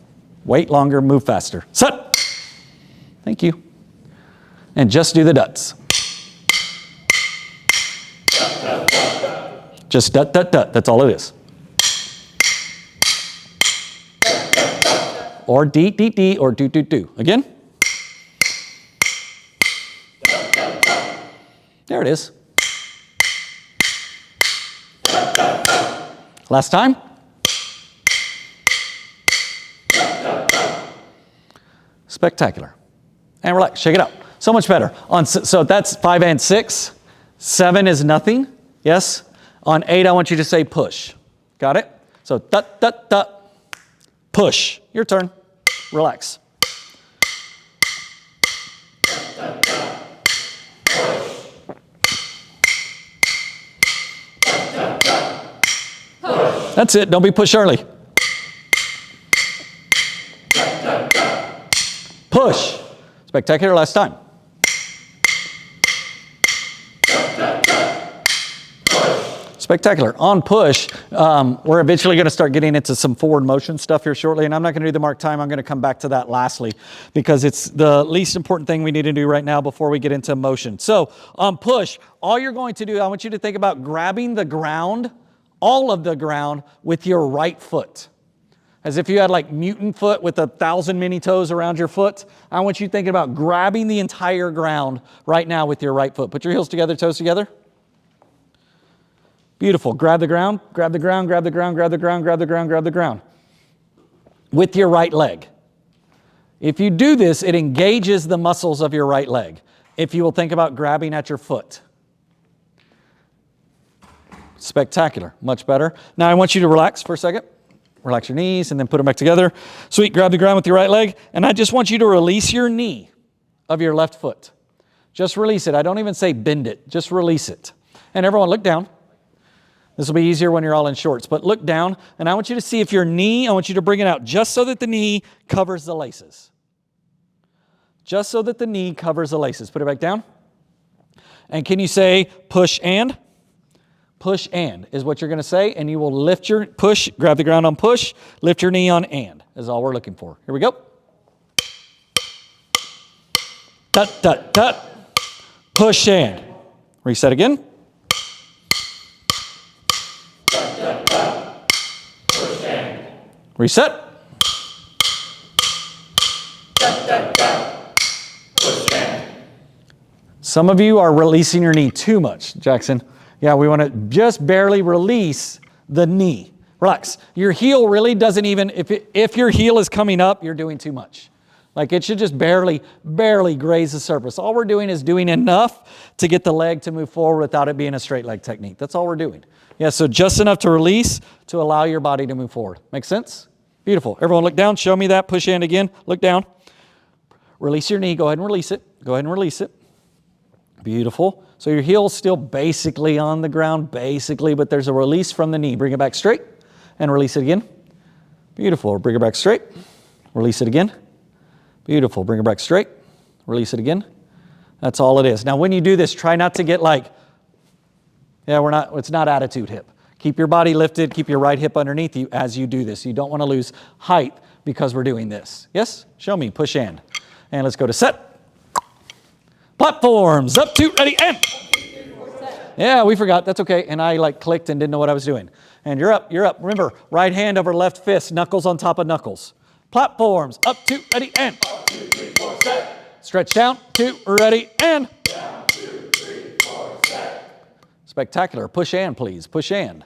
Speaker 1: Wait longer, move faster. Set. Thank you. And just do the duts. Just dut, dut, dut. That's all it is. Or dee, dee, dee, or do, do, do. Again. There it is. Last time. Spectacular. And relax. Shake it out. So much better. So that's 5 and 6. 7 is nothing. Yes? On 8, I want you to say push. Got it? So, dut, dut, dut. Push. Your turn. Relax. That's it. Don't be push early. Push. Spectacular last time. Spectacular. On push, we're eventually going to start getting into some forward motion stuff here shortly, and I'm not going to do the mark time. I'm going to come back to that lastly because it's the least important thing we need to do right now before we get into motion. So on push, all you're going to do, I want you to think about grabbing the ground, all of the ground, with your right foot. As if you had like mutant foot with 1,000 mini toes around your foot. I want you thinking about grabbing the entire ground right now with your right foot. Put your heels together, toes together. Beautiful. Grab the ground, grab the ground, grab the ground, grab the ground, grab the ground, grab the ground. With your right leg. If you do this, it engages the muscles of your right leg. If you will think about grabbing at your foot. Spectacular. Much better. Now I want you to relax for a second. Relax your knees and then put them back together. Sweet. Grab the ground with your right leg. And I just want you to release your knee of your left foot. Just release it. I don't even say bend it. Just release it. And everyone look down. This will be easier when you're all in shorts, but look down, and I want you to see if your knee, I want you to bring it out just so that the knee covers the laces. Just so that the knee covers the laces. Put it back down. And can you say push and? Push and is what you're going to say, and you will lift your push, grab the ground on push, lift your knee on and is all we're looking for. Here we go. Tut, tut, tut. Push and. Reset again.
Speaker 4: Tut, tut, tut. Push and.
Speaker 1: Reset.
Speaker 4: Tut, tut, tut. Push and.
Speaker 1: Some of you are releasing your knee too much, Jackson. Yeah, we want to just barely release the knee. Relax. Your heel really doesn't even, if your heel is coming up, you're doing too much. Like it should just barely graze the surface. All we're doing is doing enough to get the leg to move forward without it being a straight leg technique. That's all we're doing. Yeah, so just enough to release to allow your body to move forward. Make sense? Beautiful. Everyone look down. Show me that. Push hand again. Look down. Release your knee. Go ahead and release it. Go ahead and release it. Beautiful. So your heel's still basically on the ground, but there's a release from the knee. Bring it back straight and release it again. Beautiful. Bring it back straight. Release it again. Beautiful. Bring it back straight. Release it again. That's all it is. Now, when you do this, try not to get like, it's not attitude hip. Keep your body lifted. Keep your right hip underneath you as you do this. You don't want to lose height because we're doing this. Yes? Show me. Push and. And let's go to set. Platforms, up, 2, ready, and. Yeah, we forgot, that's okay. And I clicked and didn't know what I was doing. And you're up. Remember, right hand over left fist, knuckles on top of knuckles. Platforms, up, 2, ready, and.
Speaker 4: 1, 2, 3, 4, set.
Speaker 1: Stretch down, 2, ready, and.
Speaker 4: Down, 2, 3, 4, set.
Speaker 1: Spectacular, push and please, push and.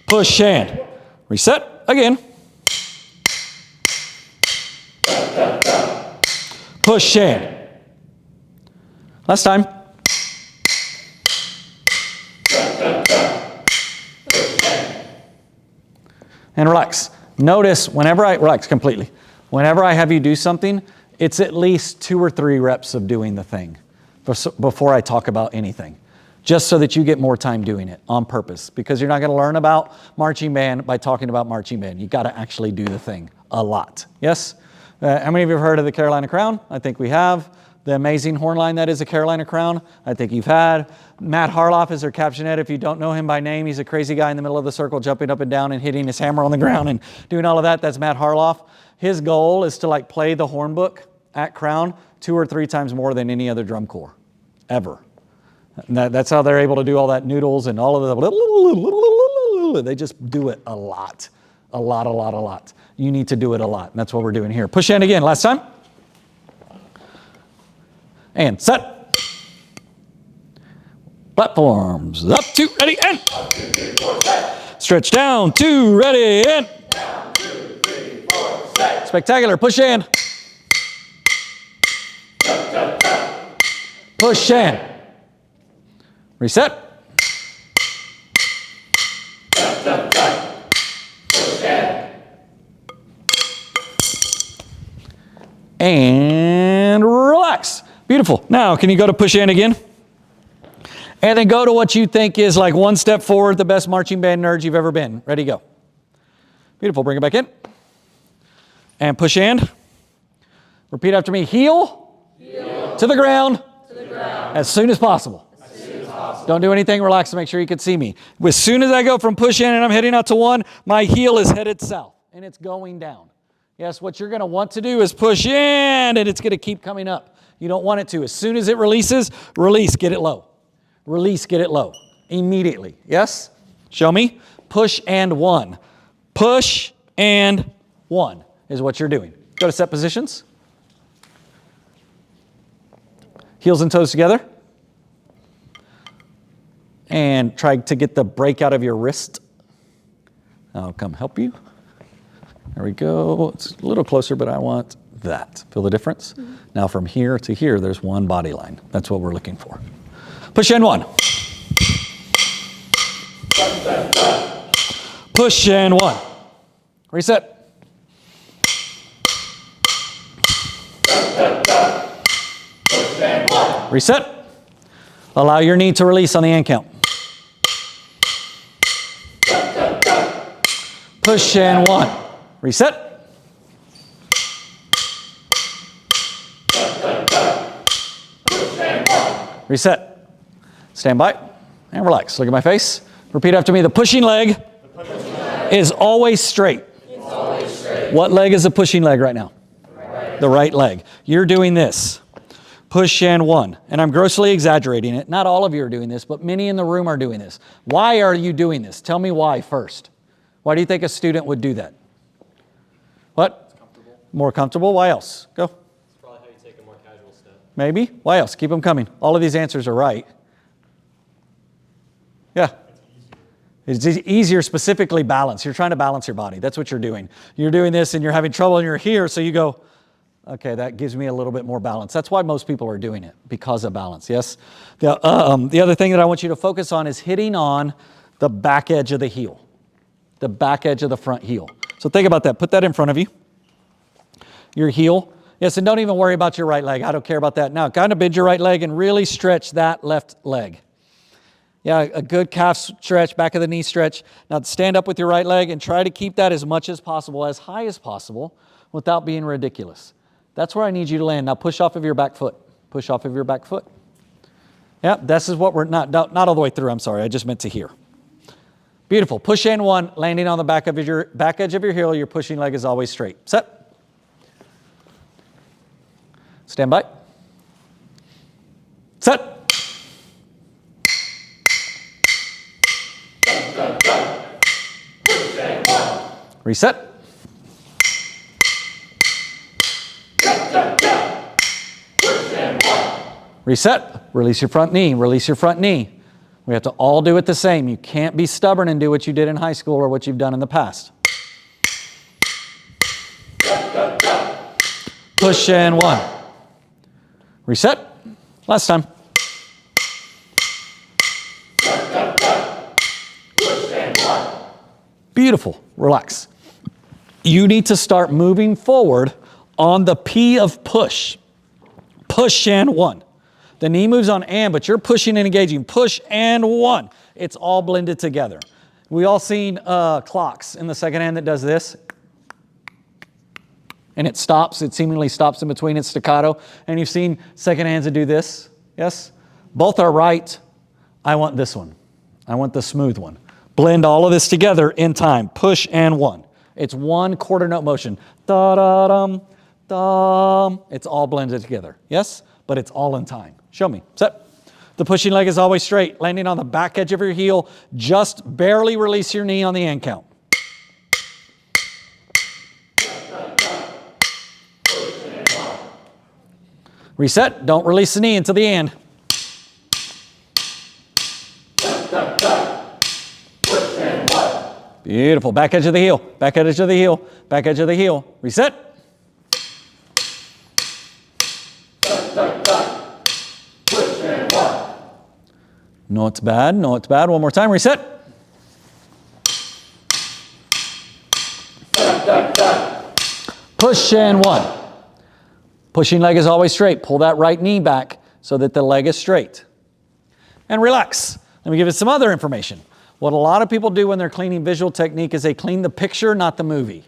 Speaker 1: Push and. Reset, again. Push and. Last time. And relax. Notice whenever relax completely. Whenever I have you do something, it's at least 2 or 3 reps of doing the thing before I talk about anything. Just so that you get more time doing it on purpose. Because you're not going to learn about marching band by talking about marching band. You got to actually do the thing a lot. Yes? How many of you have heard of the Carolina Crown? I think we have. The amazing horn line that is a Carolina Crown, I think you've had. Matt Harloff is their captionette. If you don't know him by name, he's a crazy guy in the middle of the circle jumping up and down and hitting his hammer on the ground and doing all of that. That's Matt Harloff. His goal is to play the horn book at Crown 2 or 3 times more than any other drum corps, ever. And that's how they're able to do all that noodles and all of the, they just do it a lot. A lot. You need to do it a lot. And that's what we're doing here. Push in again. Last time. And set. Platforms. Up, 2, ready, and.
Speaker 4: 1, 2, 3, 4, set.
Speaker 1: Stretch down, 2, ready, and.
Speaker 4: Down, 2, 3, 4, set.
Speaker 1: Spectacular. Push in. Push in. Reset. And relax. Beautiful. Now, can you go to push in again? And then go to what you think is like 1 step forward, the best marching band nerds you've ever been. Ready, go. Beautiful. Bring it back in. And push in. Repeat after me. Heel. To the ground. As soon as possible. Don't do anything. Relax to make sure you can see me. As soon as I go from push in and I'm heading out to 1, my heel is headed south and it's going down. Yes, what you're going to want to do is push in and it's going to keep coming up. You don't want it to. As soon as it releases, release, get it low. Release, get it low. Immediately. Yes? Show me. Push and 1. Push and 1 is what you're doing. Go to set positions. Heels and toes together. And try to get the break out of your wrist. I'll come help you. There we go. It's a little closer, but I want that. Feel the difference? Mm-hmm. Now from here to here, there's 1 body line. That's what we're looking for. Push in 1. Push in 1. Reset. Reset. Allow your knee to release on the end count. Push and 1. Reset. Reset. Stand by and relax. Look at my face. Repeat after me. The pushing leg is always straight. What leg is the pushing leg right now? The right leg. You're doing this. Push and 1. And I'm grossly exaggerating it. Not all of you are doing this, but many in the room are doing this. Why are you doing this? Tell me why first. Why do you think a student would do that? What?
Speaker 3: Comfortable.
Speaker 1: More comfortable? Why else? Go.
Speaker 7: It's probably how you take a more casual step.
Speaker 1: Maybe. Why else? Keep them coming. All of these answers are right. Yeah. It's easier, specifically balance. You're trying to balance your body. That's what you're doing. You're doing this and you're having trouble and you're here, so you go, okay, that gives me a little bit more balance. That's why most people are doing it, because of balance, yes? The other thing that I want you to focus on is hitting on the back edge of the heel, the back edge of the front heel. So think about that. Put that in front of you. Your heel. Yes, and don't even worry about your right leg. I don't care about that. Now, kind of bend your right leg and really stretch that left leg. Yeah, a good calf stretch, back of the knee stretch. Now stand up with your right leg and try to keep that as much as possible, as high as possible, without being ridiculous. That's where I need you to land. Now push off of your back foot. Push off of your back foot. Yeah, this is what we're, not all the way through, I'm sorry, I just meant to here. Beautiful. Push and 1, landing on the back edge of your heel. Your pushing leg is always straight. Set. Stand by. Set. Reset. Reset. Release your front knee. Release your front knee. We have to all do it the same. You can't be stubborn and do what you did in high school or what you've done in the past. Push and 1. Reset. Last time. Beautiful. Relax. You need to start moving forward on the P of push. Push and 1. The knee moves on and, but you're pushing and engaging. Push and 1. It's all blended together. We all seen clocks in the second hand that does this. And it stops. It seemingly stops in between its staccato. And you've seen second hands that do this. Yes? Both are right. I want this one. I want the smooth one. Blend all of this together in time. Push and 1. It's one quarter note motion. Da-da-dum, dum. It's all blended together. Yes? But it's all in time. Show me. Set. The pushing leg is always straight, landing on the back edge of your heel. Just barely release your knee on the end count. Reset. Don't release the knee until the end. Beautiful. Back edge of the heel. Back edge of the heel. Back edge of the heel. Reset. No, it's bad. No, it's bad. One more time. Reset. Push and 1. Pushing leg is always straight. Pull that right knee back so that the leg is straight. And relax. Let me give you some other information. What a lot of people do when they're cleaning visual technique is they clean the picture, not the movie.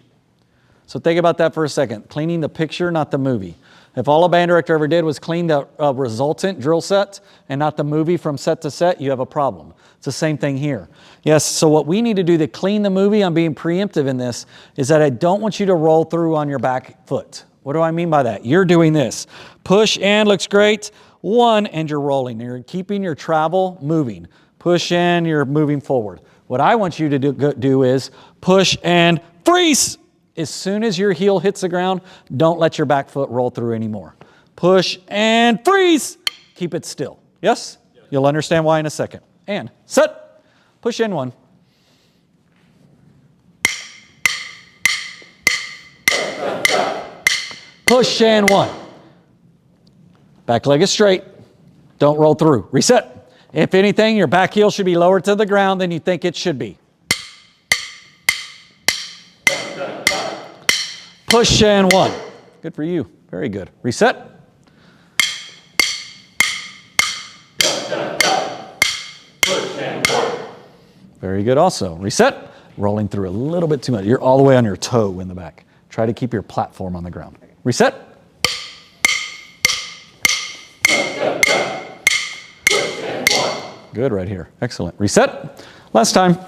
Speaker 1: So think about that for a second. Cleaning the picture, not the movie. If all a band director ever did was clean the resultant drill set and not the movie from set to set, you have a problem. It's the same thing here. Yes, so what we need to do to clean the movie, I'm being preemptive in this, is that I don't want you to roll through on your back foot. What do I mean by that? You're doing this. Push and looks great. 1 and you're rolling. You're keeping your travel moving. Push and you're moving forward. What I want you to do is push and freeze. As soon as your heel hits the ground, don't let your back foot roll through anymore. Push and freeze. Keep it still. Yes? You'll understand why in a second. And set. Push in 1. Push and 1. Back leg is straight. Don't roll through. Reset. If anything, your back heel should be lower to the ground than you think it should be. Push and 1. Good for you. Very good. Reset. Very good also. Reset. Rolling through a little bit too much. You're all the way on your toe in the back. Try to keep your platform on the ground. Reset. Good right here. Excellent. Reset. Last time.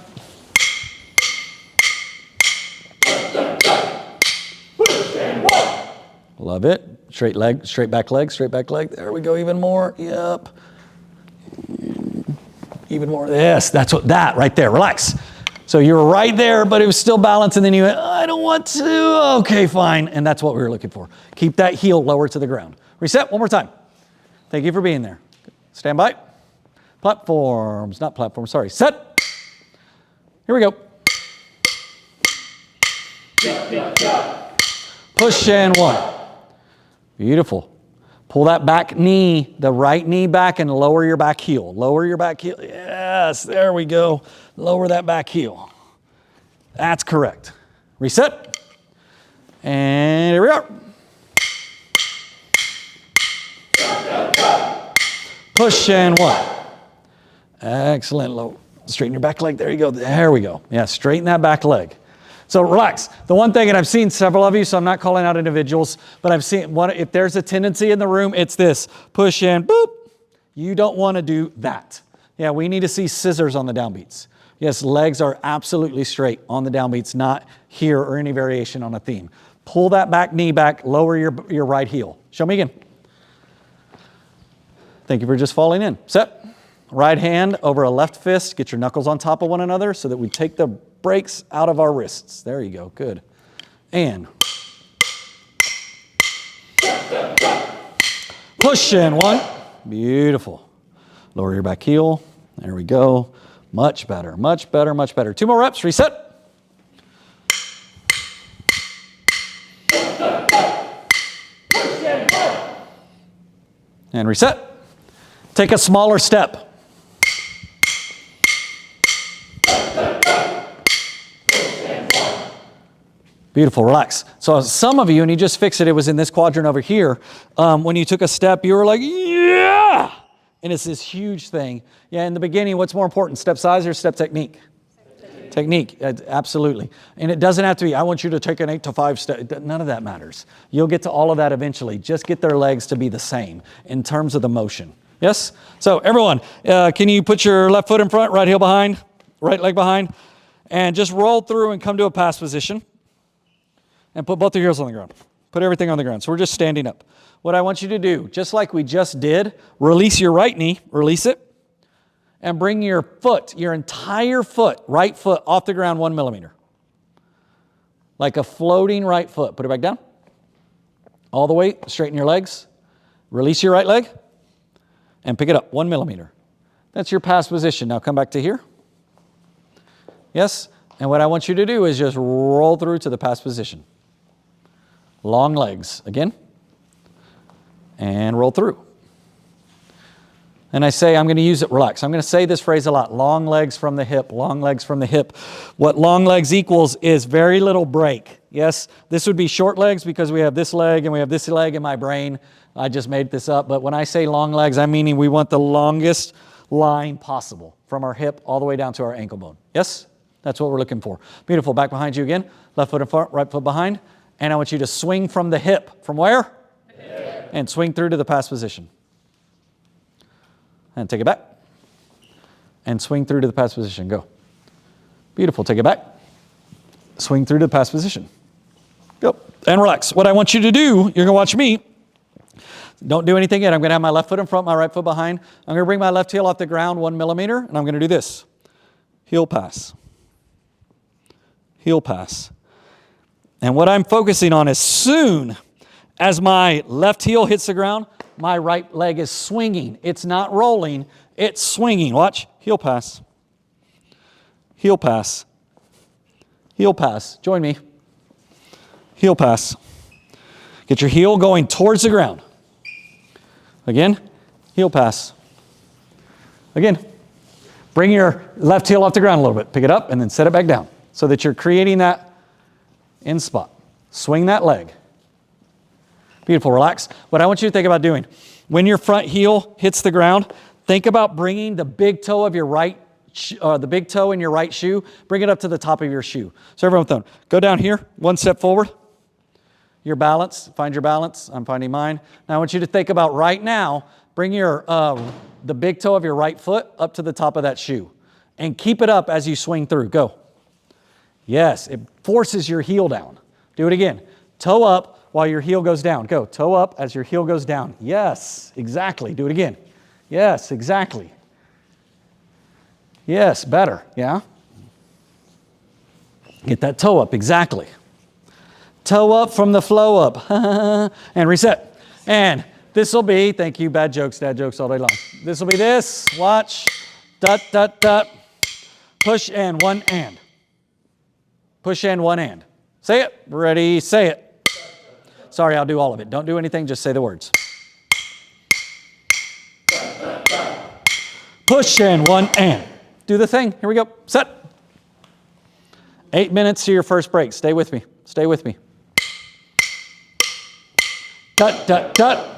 Speaker 1: Love it. Straight leg, straight back leg, straight back leg. There we go. Even more. Yep. Even more. Yes, that's what that right there. Relax. So you were right there, but it was still balanced, and then you went, I don't want to. Okay, fine. And that's what we were looking for. Keep that heel lower to the ground. Reset one more time. Thank you for being there. Stand by. Platforms, not platforms, sorry. Set. Here we go. Push and one. Beautiful. Pull that back knee, the right knee back, and lower your back heel. Lower your back heel. Yes, there we go. Lower that back heel. That's correct. Reset. And here we are. Push and one. Excellent. Low. Straighten your back leg. There you go. There we go. Yeah, straighten that back leg. So relax. The one thing, and I've seen several of you, so I'm not calling out individuals, but I've seen one, if there's a tendency in the room, it's this. Push in, boop. You don't want to do that. Yeah, we need to see scissors on the downbeats. Yes, legs are absolutely straight on the downbeats, not here or any variation on a theme. Pull that back knee back, lower your right heel. Show me again. Thank you for just falling in. Set. Right hand over a left fist. Get your knuckles on top of one another so that we take the brakes out of our wrists. There you go. Good. And push in one. Beautiful. Lower your back heel. There we go. Much better. Much better. Much better. 2 more reps. Reset. And reset. Take a smaller step. Beautiful, relax. So some of you, and you just fixed it, it was in this quadrant over here. When you took a step, you were like, yeah! And it's this huge thing. Yeah, in the beginning, what's more important, step size or step technique? Technique, absolutely. And it doesn't have to be, I want you to take an 8 to 5 step. None of that matters. You'll get to all of that eventually. Just get their legs to be the same in terms of the motion. Yes? So everyone, can you put your left foot in front, right heel behind, right leg behind, and just roll through and come to a pass position. And put both your heels on the ground. Put everything on the ground. So we're just standing up. What I want you to do, just like we just did, release your right knee, release it, and bring your foot, your entire foot, right foot, off the ground 1 millimeter. Like a floating right foot. Put it back down. All the way, straighten your legs. Release your right leg, and pick it up 1 millimeter. That's your pass position. Now come back to here. Yes? And what I want you to do is just roll through to the pass position. Long legs, again, and roll through. And I say, I'm going to use it, relax. I'm going to say this phrase a lot, long legs from the hip, long legs from the hip. What long legs equals is very little break. Yes, this would be short legs because we have this leg and we have this leg in my brain. I just made this up, but when I say long legs, I'm meaning we want the longest line possible from our hip all the way down to our ankle bone. Yes, that's what we're looking for. Beautiful, back behind you again, left foot in front, right foot behind. And I want you to swing from the hip. From where? Hip. And swing through to the pass position. And take it back. And swing through to the pass position. Go. Beautiful. Take it back. Swing through to the pass position. Go. And relax. What I want you to do, you're going to watch me. Don't do anything yet. I'm going to have my left foot in front, my right foot behind. I'm going to bring my left heel off the ground 1 millimeter. And I'm going to do this. Heel pass. Heel pass. And what I'm focusing on, as soon as my left heel hits the ground, my right leg is swinging. It's not rolling, it's swinging. Watch, heel pass. Heel pass. Heel pass. Join me. Heel pass. Get your heel going towards the ground. Again, heel pass. Again, bring your left heel off the ground a little bit. Pick it up and then set it back down so that you're creating that in spot. Swing that leg. Beautiful, relax. What I want you to think about doing, when your front heel hits the ground, think about bringing the big toe of your right the big toe in your right shoe, bring it up to the top of your shoe. So everyone with them, go down here, one step forward. Your balance, find your balance. I'm finding mine. Now I want you to think about right now, bring your the big toe of your right foot up to the top of that shoe and keep it up as you swing through. Go. Yes, it forces your heel down. Do it again. Toe up while your heel goes down. Go. Toe up as your heel goes down. Yes, exactly. Do it again. Yes, exactly. Yes, better. Yeah. Get that toe up. Exactly. Toe up from the flow up. And reset. And this will be, thank you, bad jokes, dad jokes all day long. This will be this. Watch. Dut, dut, dut. Push and one and. Push and one and. Say it. Ready, say it. Sorry, I'll do all of it. Don't do anything, just say the words. Push and one and. Do the thing. Here we go. Set. 8 minutes to your first break. Stay with me. Stay with me. Tut, tut, tut.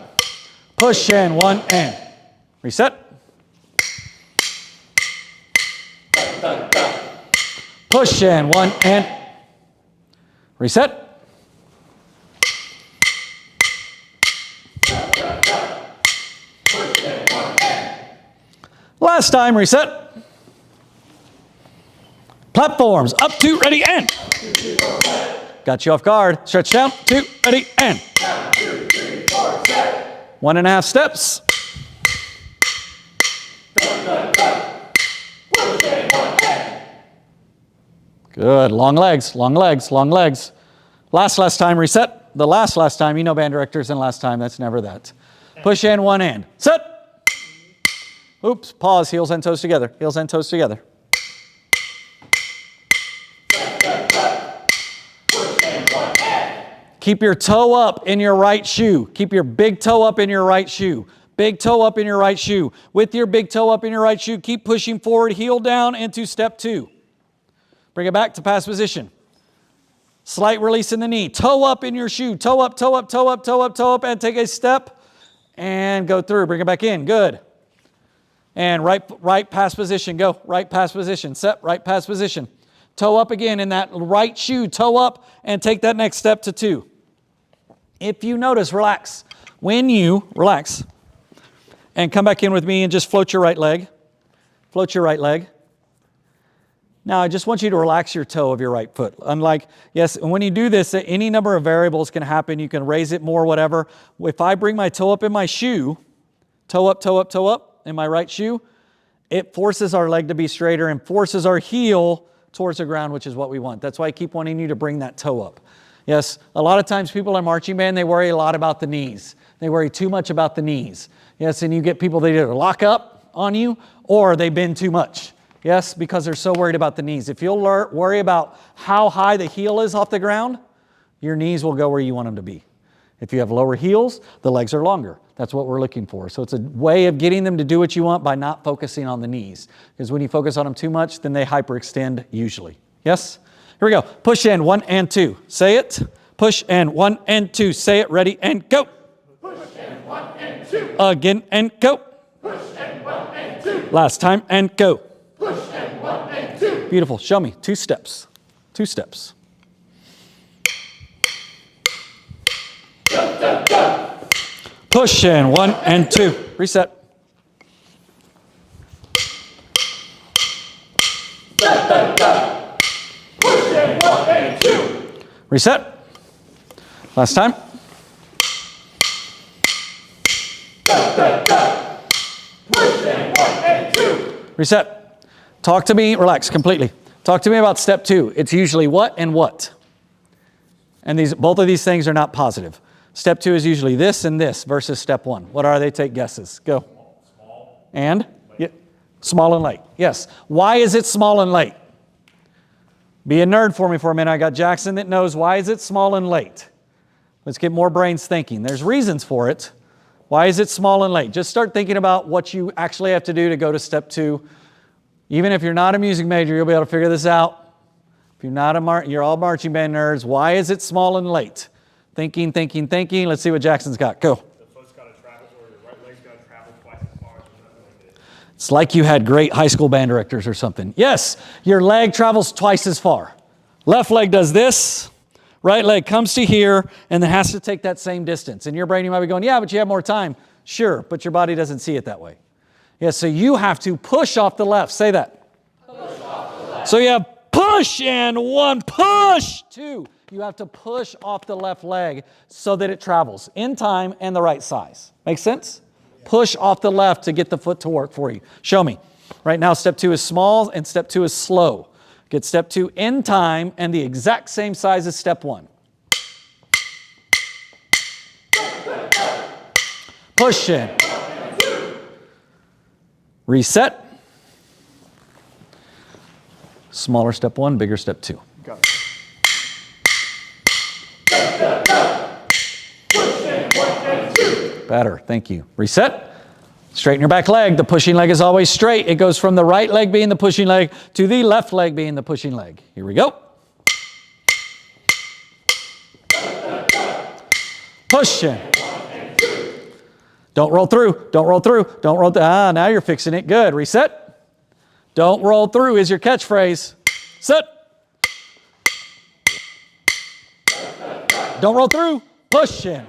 Speaker 1: Push and one and. Reset. Push and one and. Reset. Last time, reset. Platforms, up, 2, ready, and. Got you off guard. Stretch down, 2, ready, and. 1.5 steps. Good. Long legs, long legs, long legs. Last time, reset. The last time, you know band directors and last time, that's never that. Push and one and. Set. Oops, pause, heels and toes together. Heels and toes together. Keep your toe up in your right shoe. Keep your big toe up in your right shoe. Big toe up in your right shoe. With your big toe up in your right shoe, keep pushing forward, heel down into step 2. Bring it back to pass position. Slight release in the knee. Toe up in your shoe. Toe up, toe up, toe up, toe up, toe up, and take a step and go through. Bring it back in. Good. And right pass position. Go. Right pass position. Set. Right pass position. Toe up again in that right shoe. Toe up and take that next step to 2. If you notice, relax. When you relax and come back in with me and just float your right leg. Float your right leg. Now, I just want you to relax your toe of your right foot. Unlike, yes, when you do this, any number of variables can happen. You can raise it more, whatever. If I bring my toe up in my shoe, toe up, toe up, toe up in my right shoe, it forces our leg to be straighter and forces our heel towards the ground, which is what we want. That's why I keep wanting you to bring that toe up. Yes, a lot of times people in marching band, they worry a lot about the knees. They worry too much about the knees. Yes, and you get people that either lock up on you or they bend too much. Yes, because they're so worried about the knees. If you'll worry about how high the heel is off the ground, your knees will go where you want them to be. If you have lower heels, the legs are longer. That's what we're looking for. So it's a way of getting them to do what you want by not focusing on the knees. Because when you focus on them too much, then they hyperextend usually. Yes? Here we go. Push and 1 and 2. Say it. Push and 1 and 2. Say it. Ready and go.
Speaker 4: Push and 1 and 2.
Speaker 1: Again and go.
Speaker 4: Push and 1 and 2.
Speaker 1: Last time and go.
Speaker 4: Push and 1 and 2.
Speaker 1: Beautiful. Show me. 2 steps. 2 steps. Push and 1 and 2. Reset.
Speaker 4: Push and 1 and 2.
Speaker 1: Reset. Last time.
Speaker 4: Push and 1 and 2.
Speaker 1: Reset. Talk to me. Relax completely. Talk to me about step 2. It's usually what and what. And both of these things are not positive. Step 2 is usually this and this versus step 1. What are they? Take guesses. Go.
Speaker 6: Small.
Speaker 1: And? Yeah. Small and late. Yes. Why is it small and late? Be a nerd for me for a minute. I got Jackson that knows why is it small and late. Let's get more brains thinking. There's reasons for it. Why is it small and late? Just start thinking about what you actually have to do to go to step 2. Even if you're not a music major, you'll be able to figure this out. If you're not you're all marching band nerds. Why is it small and late? Thinking, thinking, thinking. Let's see what Jackson's got. Go.
Speaker 5: The foot's got to travel, or your right leg's got to travel twice as far as the left leg did.
Speaker 1: It's like you had great high school band directors or something. Yes, your leg travels twice as far. Left leg does this, right leg comes to here, and then has to take that same distance. In your brain, you might be going, yeah, but you have more time. Sure, but your body doesn't see it that way. Yeah, so you have to push off the left. Say that. Push off the left. So you have push and 1, push 2. You have to push off the left leg so that it travels in time and the right size. Make sense? Push off the left to get the foot to work for you. Show me. Right now, step 2 is small and step 2 is slow. Get step 2 in time and the exact same size as step 1. Push in. Reset. Smaller step 1, bigger step 2.
Speaker 6: Got it.
Speaker 1: Better, thank you. Reset. Straighten your back leg. The pushing leg is always straight. It goes from the right leg being the pushing leg to the left leg being the pushing leg. Here we go. Push in. Don't roll through. Don't roll through. Don't roll through. Now you're fixing it. Good. Reset. Don't roll through is your catchphrase. Set. Don't roll through. Push in.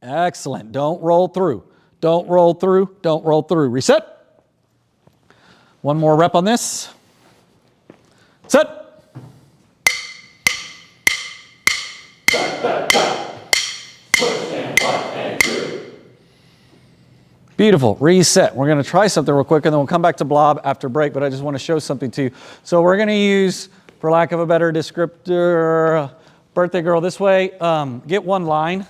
Speaker 1: Excellent. Don't roll through. Don't roll through. Don't roll through. Reset. One more rep on this. Set. Beautiful. Reset. We're going to try something real quick and then we'll come back to blob after break, but I just want to show something to you. So we're going to use, for lack of a better descriptor, birthday girl this way. Get one line.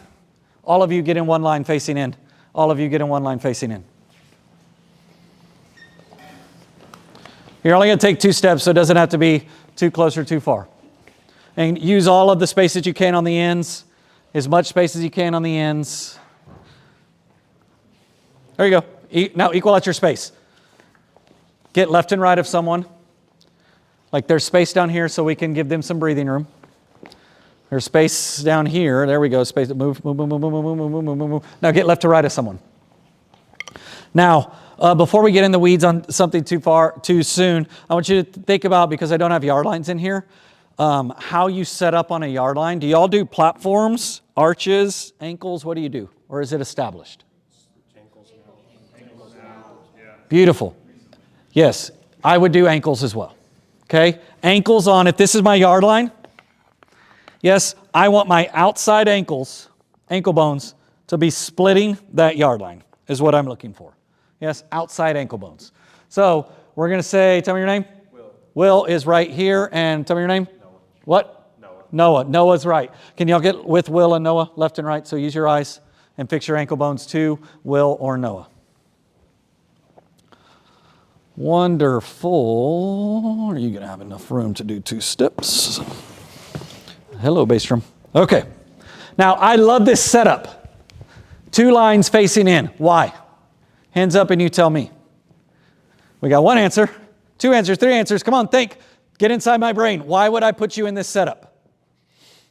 Speaker 1: All of you get in one line facing in. All of you get in one line facing in. You're only going to take 2 steps, so it doesn't have to be too close or too far. And use all of the space that you can on the ends, as much space as you can on the ends. There you go. Now equal out your space. Get left and right of someone. Like there's space down here so we can give them some breathing room. There's space down here. There we go. Space. Move, move, move, move, move, move, move, move, move. Now get left to right of someone. Now, before we get in the weeds on something too soon, I want you to think about, because I don't have yard lines in here, how you set up on a yard line. Do y'all do platforms, arches, ankles? What do you do? Or is it established? Beautiful. Yes, I would do ankles as well. Okay? Ankles on, if this is my yard line, yes, I want my outside ankles, ankle bones, to be splitting that yard line, is what I'm looking for. Yes, outside ankle bones. So we're going to say, tell me your name. Will. Will is right here, and tell me your name. Noah. What? Noah. Noah. Noah's right. Can y'all get with Will and Noah, left and right? So use your eyes and fix your ankle bones to Will or Noah. Wonderful. Are you going to have enough room to do 2 steps? Hello, bass drum. Okay. Now, I love this setup. 2 lines facing in. Why? Hands up and you tell me. We got 1 answer, 2 answers, 3 answers. Come on, think. Get inside my brain. Why would I put you in this setup?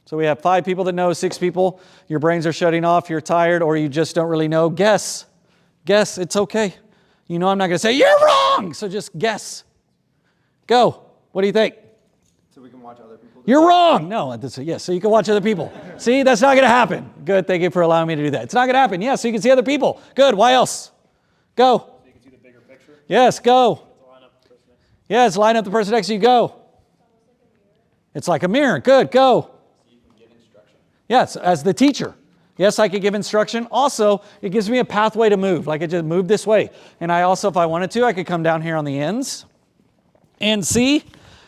Speaker 1: So we have 5 people that know, 6 people. Your brains are shutting off. You're tired or you just don't really know. Guess. Guess. It's okay. You know I'm not going to say, you're wrong. So just guess. Go. What do you think?
Speaker 3: So we can watch other people.
Speaker 1: You're wrong. No, yes, so you can watch other people. See, that's not going to happen. Good, thank you for allowing me to do that. It's not going to happen. Yeah, so you can see other people. Good, why else? Go.
Speaker 3: So you can see the bigger picture.
Speaker 1: Yes, go. Yes, line up the person next to you. Go. It's like a mirror. Good, go.
Speaker 3: So you can give instruction.
Speaker 1: Yes, as the teacher. Yes, I could give instruction. Also, it gives me a pathway to move. Like I just move this way. And I also, if I wanted to, I could come down here on the ends and see.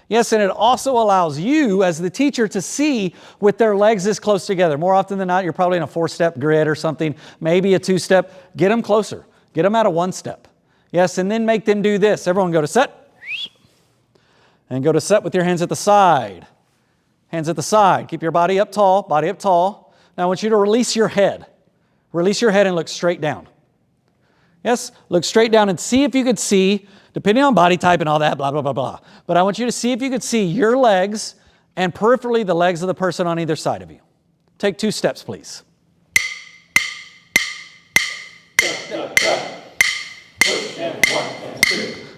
Speaker 1: Yes, and it also allows you as the teacher to see with their legs this close together. More often than not, you're probably in a 4-step grid or something, maybe a 2-step. Get them closer. Get them out of 1 step. Yes, and then make them do this. Everyone go to set. And go to set with your hands at the side. Hands at the side. Keep your body up tall, body up tall. Now I want you to release your head. Release your head and look straight down. Yes, look straight down and see if you could see, depending on body type and all that, blah, blah, blah, blah. But I want you to see if you could see your legs and peripherally the legs of the person on either side of you. Take 2 steps, please.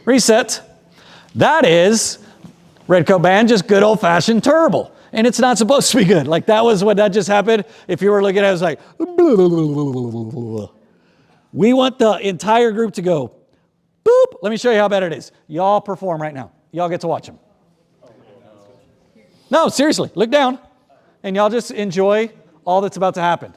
Speaker 1: Reset. That is, Redcoat band, just good old-fashioned terrible. And it's not supposed to be good. Like that was what that just happened. If you were looking at it, it was like, we want the entire group to go, boop. Let me show you how bad it is. Y'all perform right now. Y'all get to watch them. No, seriously, look down. And y'all just enjoy all that's about to happen.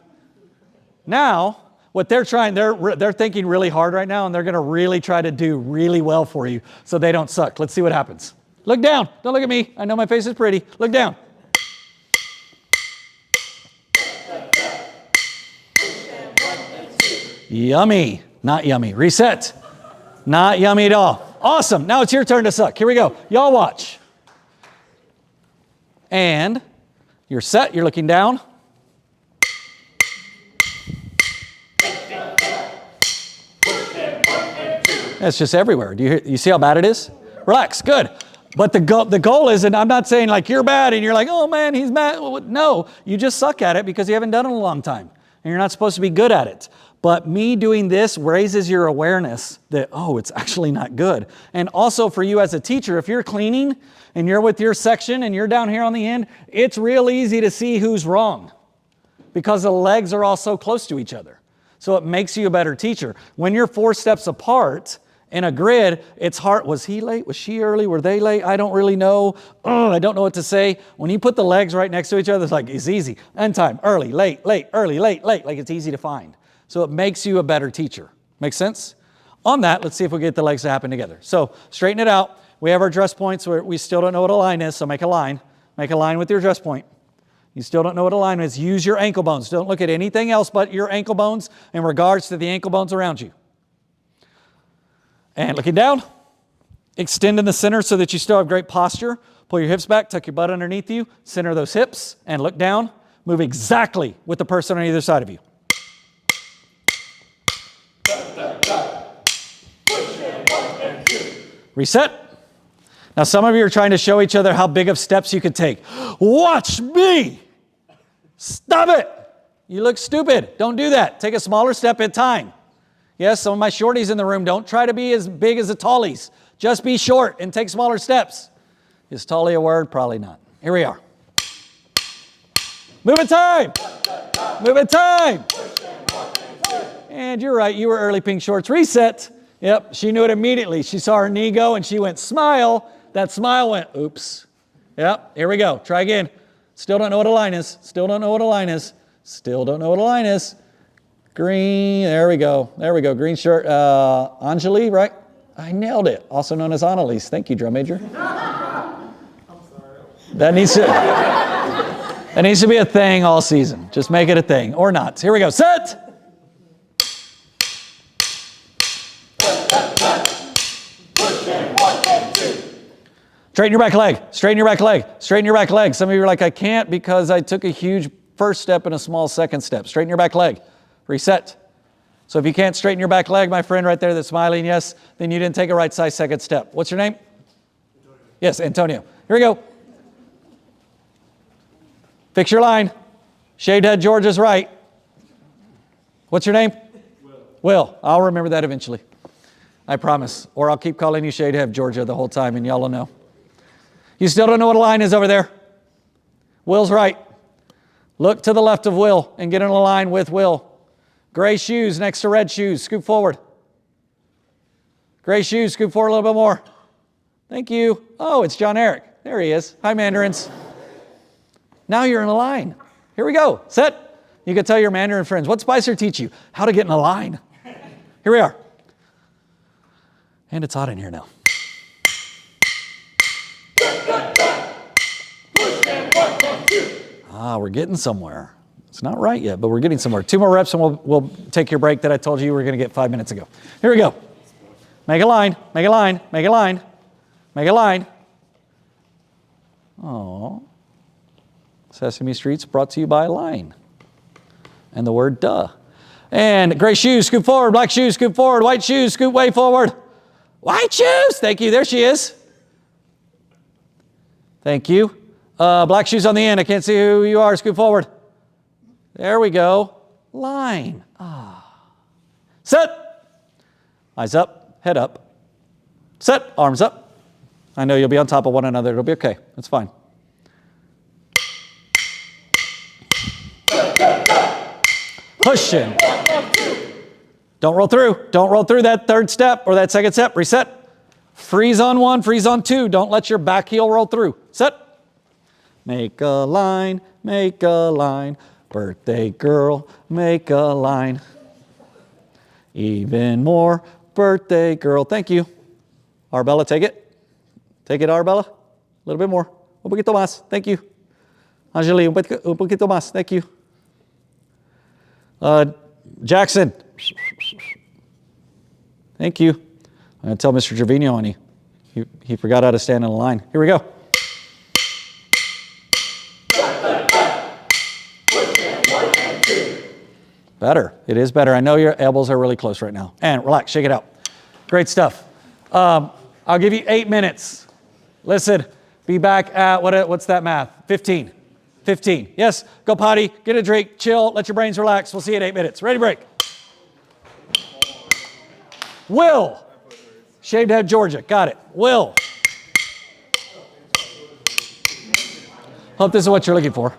Speaker 1: Now, what they're trying, they're thinking really hard right now, and they're going to really try to do really well for you so they don't suck. Let's see what happens. Look down. Don't look at me. I know my face is pretty. Look down. Yummy. Not yummy. Reset. Not yummy at all. Awesome. Now it's your turn to suck. Here we go. Y'all watch. And you're set. You're looking down. It's just everywhere. You see how bad it is? Relax. Good. But the goal is, and I'm not saying like you're bad and you're like, oh man, he's mad. No, you just suck at it because you haven't done it in a long time. And you're not supposed to be good at it. But me doing this raises your awareness that, oh, it's actually not good. And also for you as a teacher, if you're cleaning and you're with your section and you're down here on the end, it's real easy to see who's wrong because the legs are all so close to each other. So it makes you a better teacher. When you're 4 steps apart in a grid, it's hard. Was he late? Was she early? Were they late? I don't really know. Oh, I don't know what to say. When you put the legs right next to each other, it's like, it's easy. End time, early, late, early, late. Like it's easy to find. So it makes you a better teacher. Make sense? On that, let's see if we get the legs to happen together. So straighten it out. We have our dress points where we still don't know what a line is, so make a line. Make a line with your dress point. You still don't know what a line is. Use your ankle bones. Don't look at anything else but your ankle bones in regards to the ankle bones around you. And looking down, extend in the center so that you still have great posture. Pull your hips back, tuck your butt underneath you, center those hips, and look down. Move exactly with the person on either side of you. Reset. Now some of you are trying to show each other how big of steps you could take. Watch me. Stop it. You look stupid. Don't do that. Take a smaller step at a time. Yes, some of my shorties in the room, don't try to be as big as the tallies. Just be short and take smaller steps. Is tallie a word? Probably not. Here we are. Move in time. Move in time. And you're right, you were early pink shorts. Reset. Yep, she knew it immediately. She saw her knee go and she went, smile. That smile went, oops. Yep, here we go. Try again. Still don't know what a line is. Still don't know what a line is. Still don't know what a line is. Green, there we go. There we go. Green shirt. Anjali, right? I nailed it. Also known as Annalise. Thank you, drum major. That needs to be a thing all season. Just make it a thing. Or not. Here we go. Set! Straighten your back leg. Straighten your back leg. Straighten your back leg. Some of you are like, I can't because I took a huge first step and a small second step. Straighten your back leg. Reset. So if you can't straighten your back leg, my friend right there that's smiling, yes, then you didn't take a right size second step. What's your name? Antonio. Yes, Antonio. Here we go. Fix your line. Shaved head George is right. What's your name? Will. I'll remember that eventually. I promise. Or I'll keep calling you Shaved head Georgia the whole time and y'all will know. You still don't know what a line is over there? Will's right. Look to the left of Will and get in a line with Will. Gray shoes next to red shoes. Scoop forward. Gray shoes. Scoop forward a little bit more. Thank you. Oh, it's John Eric. There he is. Hi, Mandarins. Now you're in a line. Here we go. Set. You can tell your Mandarin friends. What Spicer teach you? How to get in a line. Here we are. And it's hot in here now. We're getting somewhere. It's not right yet, but we're getting somewhere. 2 more reps and we'll take your break that I told you you were going to get 5 minutes ago. Here we go. Make a line, make a line, make a line, make a line. Oh, Sesame Street's brought to you by line. And the word duh. And gray shoes, scoop forward. Black shoes, scoop forward. White shoes, scoop way forward. White shoes. Thank you. There she is. Thank you. Black shoes on the end. I can't see who you are. Scoop forward. There we go. Line. Set. Eyes up. Head up. Set, arms up. I know you'll be on top of one another. It'll be okay. It's fine. Pushing. Don't roll through. Don't roll through that third step or that second step. Reset. Freeze on one, freeze on two. Don't let your back heel roll through. Set. Make a line, make a line. Birthday girl, make a line. Even more, birthday girl. Thank you. Arbella, take it. Take it, Arbella. A little bit more. Un poquito más. Thank you. Angeli, un poquito más. Thank you. Jackson. Thank you. I'm going to tell Mr. Trevino on you. He forgot how to stand in a line. Here we go. Better. It is better. I know your elbows are really close right now. And relax. Shake it out. Great stuff. I'll give you 8 minutes. Listen, be back at, what's that math? 15. 15. Yes, go potty, get a drink, chill, let your brains relax. We'll see you in 8 minutes. Ready, break. Will. Shaved Head, Georgia. Got it. Will. Hope this is what you're looking for.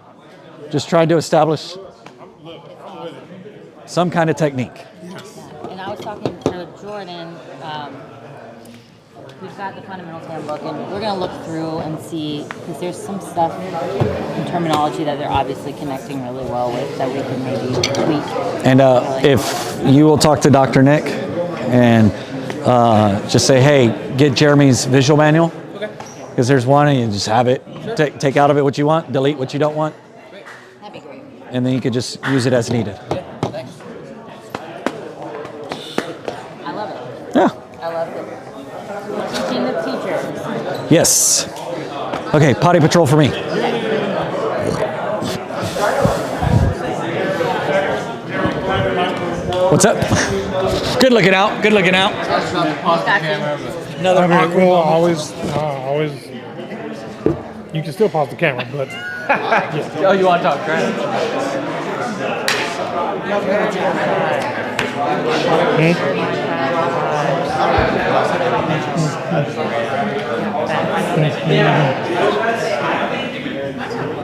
Speaker 1: Just trying to establish some kind of technique.
Speaker 8: And I was talking to Jordan. We've got the fundamentals handbook, and we're going to look through and see, because there's some stuff in terminology that they're obviously connecting really well with that we can maybe tweak.
Speaker 1: And if you will talk to Dr. Nick and just say, hey, get Jeremy's visual manual, because there's one and you just have it. Take out of it what you want, delete what you don't want.
Speaker 8: That'd be great.
Speaker 1: And then you could just use it as needed.
Speaker 8: I love it.
Speaker 1: Yeah.
Speaker 8: I love it. Teaching the teachers.
Speaker 1: Yes. Okay, potty patrol for me. What's up? Good looking out. Good looking out. Another awkward
Speaker 5: Well,
Speaker 1: moment.
Speaker 5: always. You can still pause the camera, but
Speaker 3: Oh, you want to talk, right?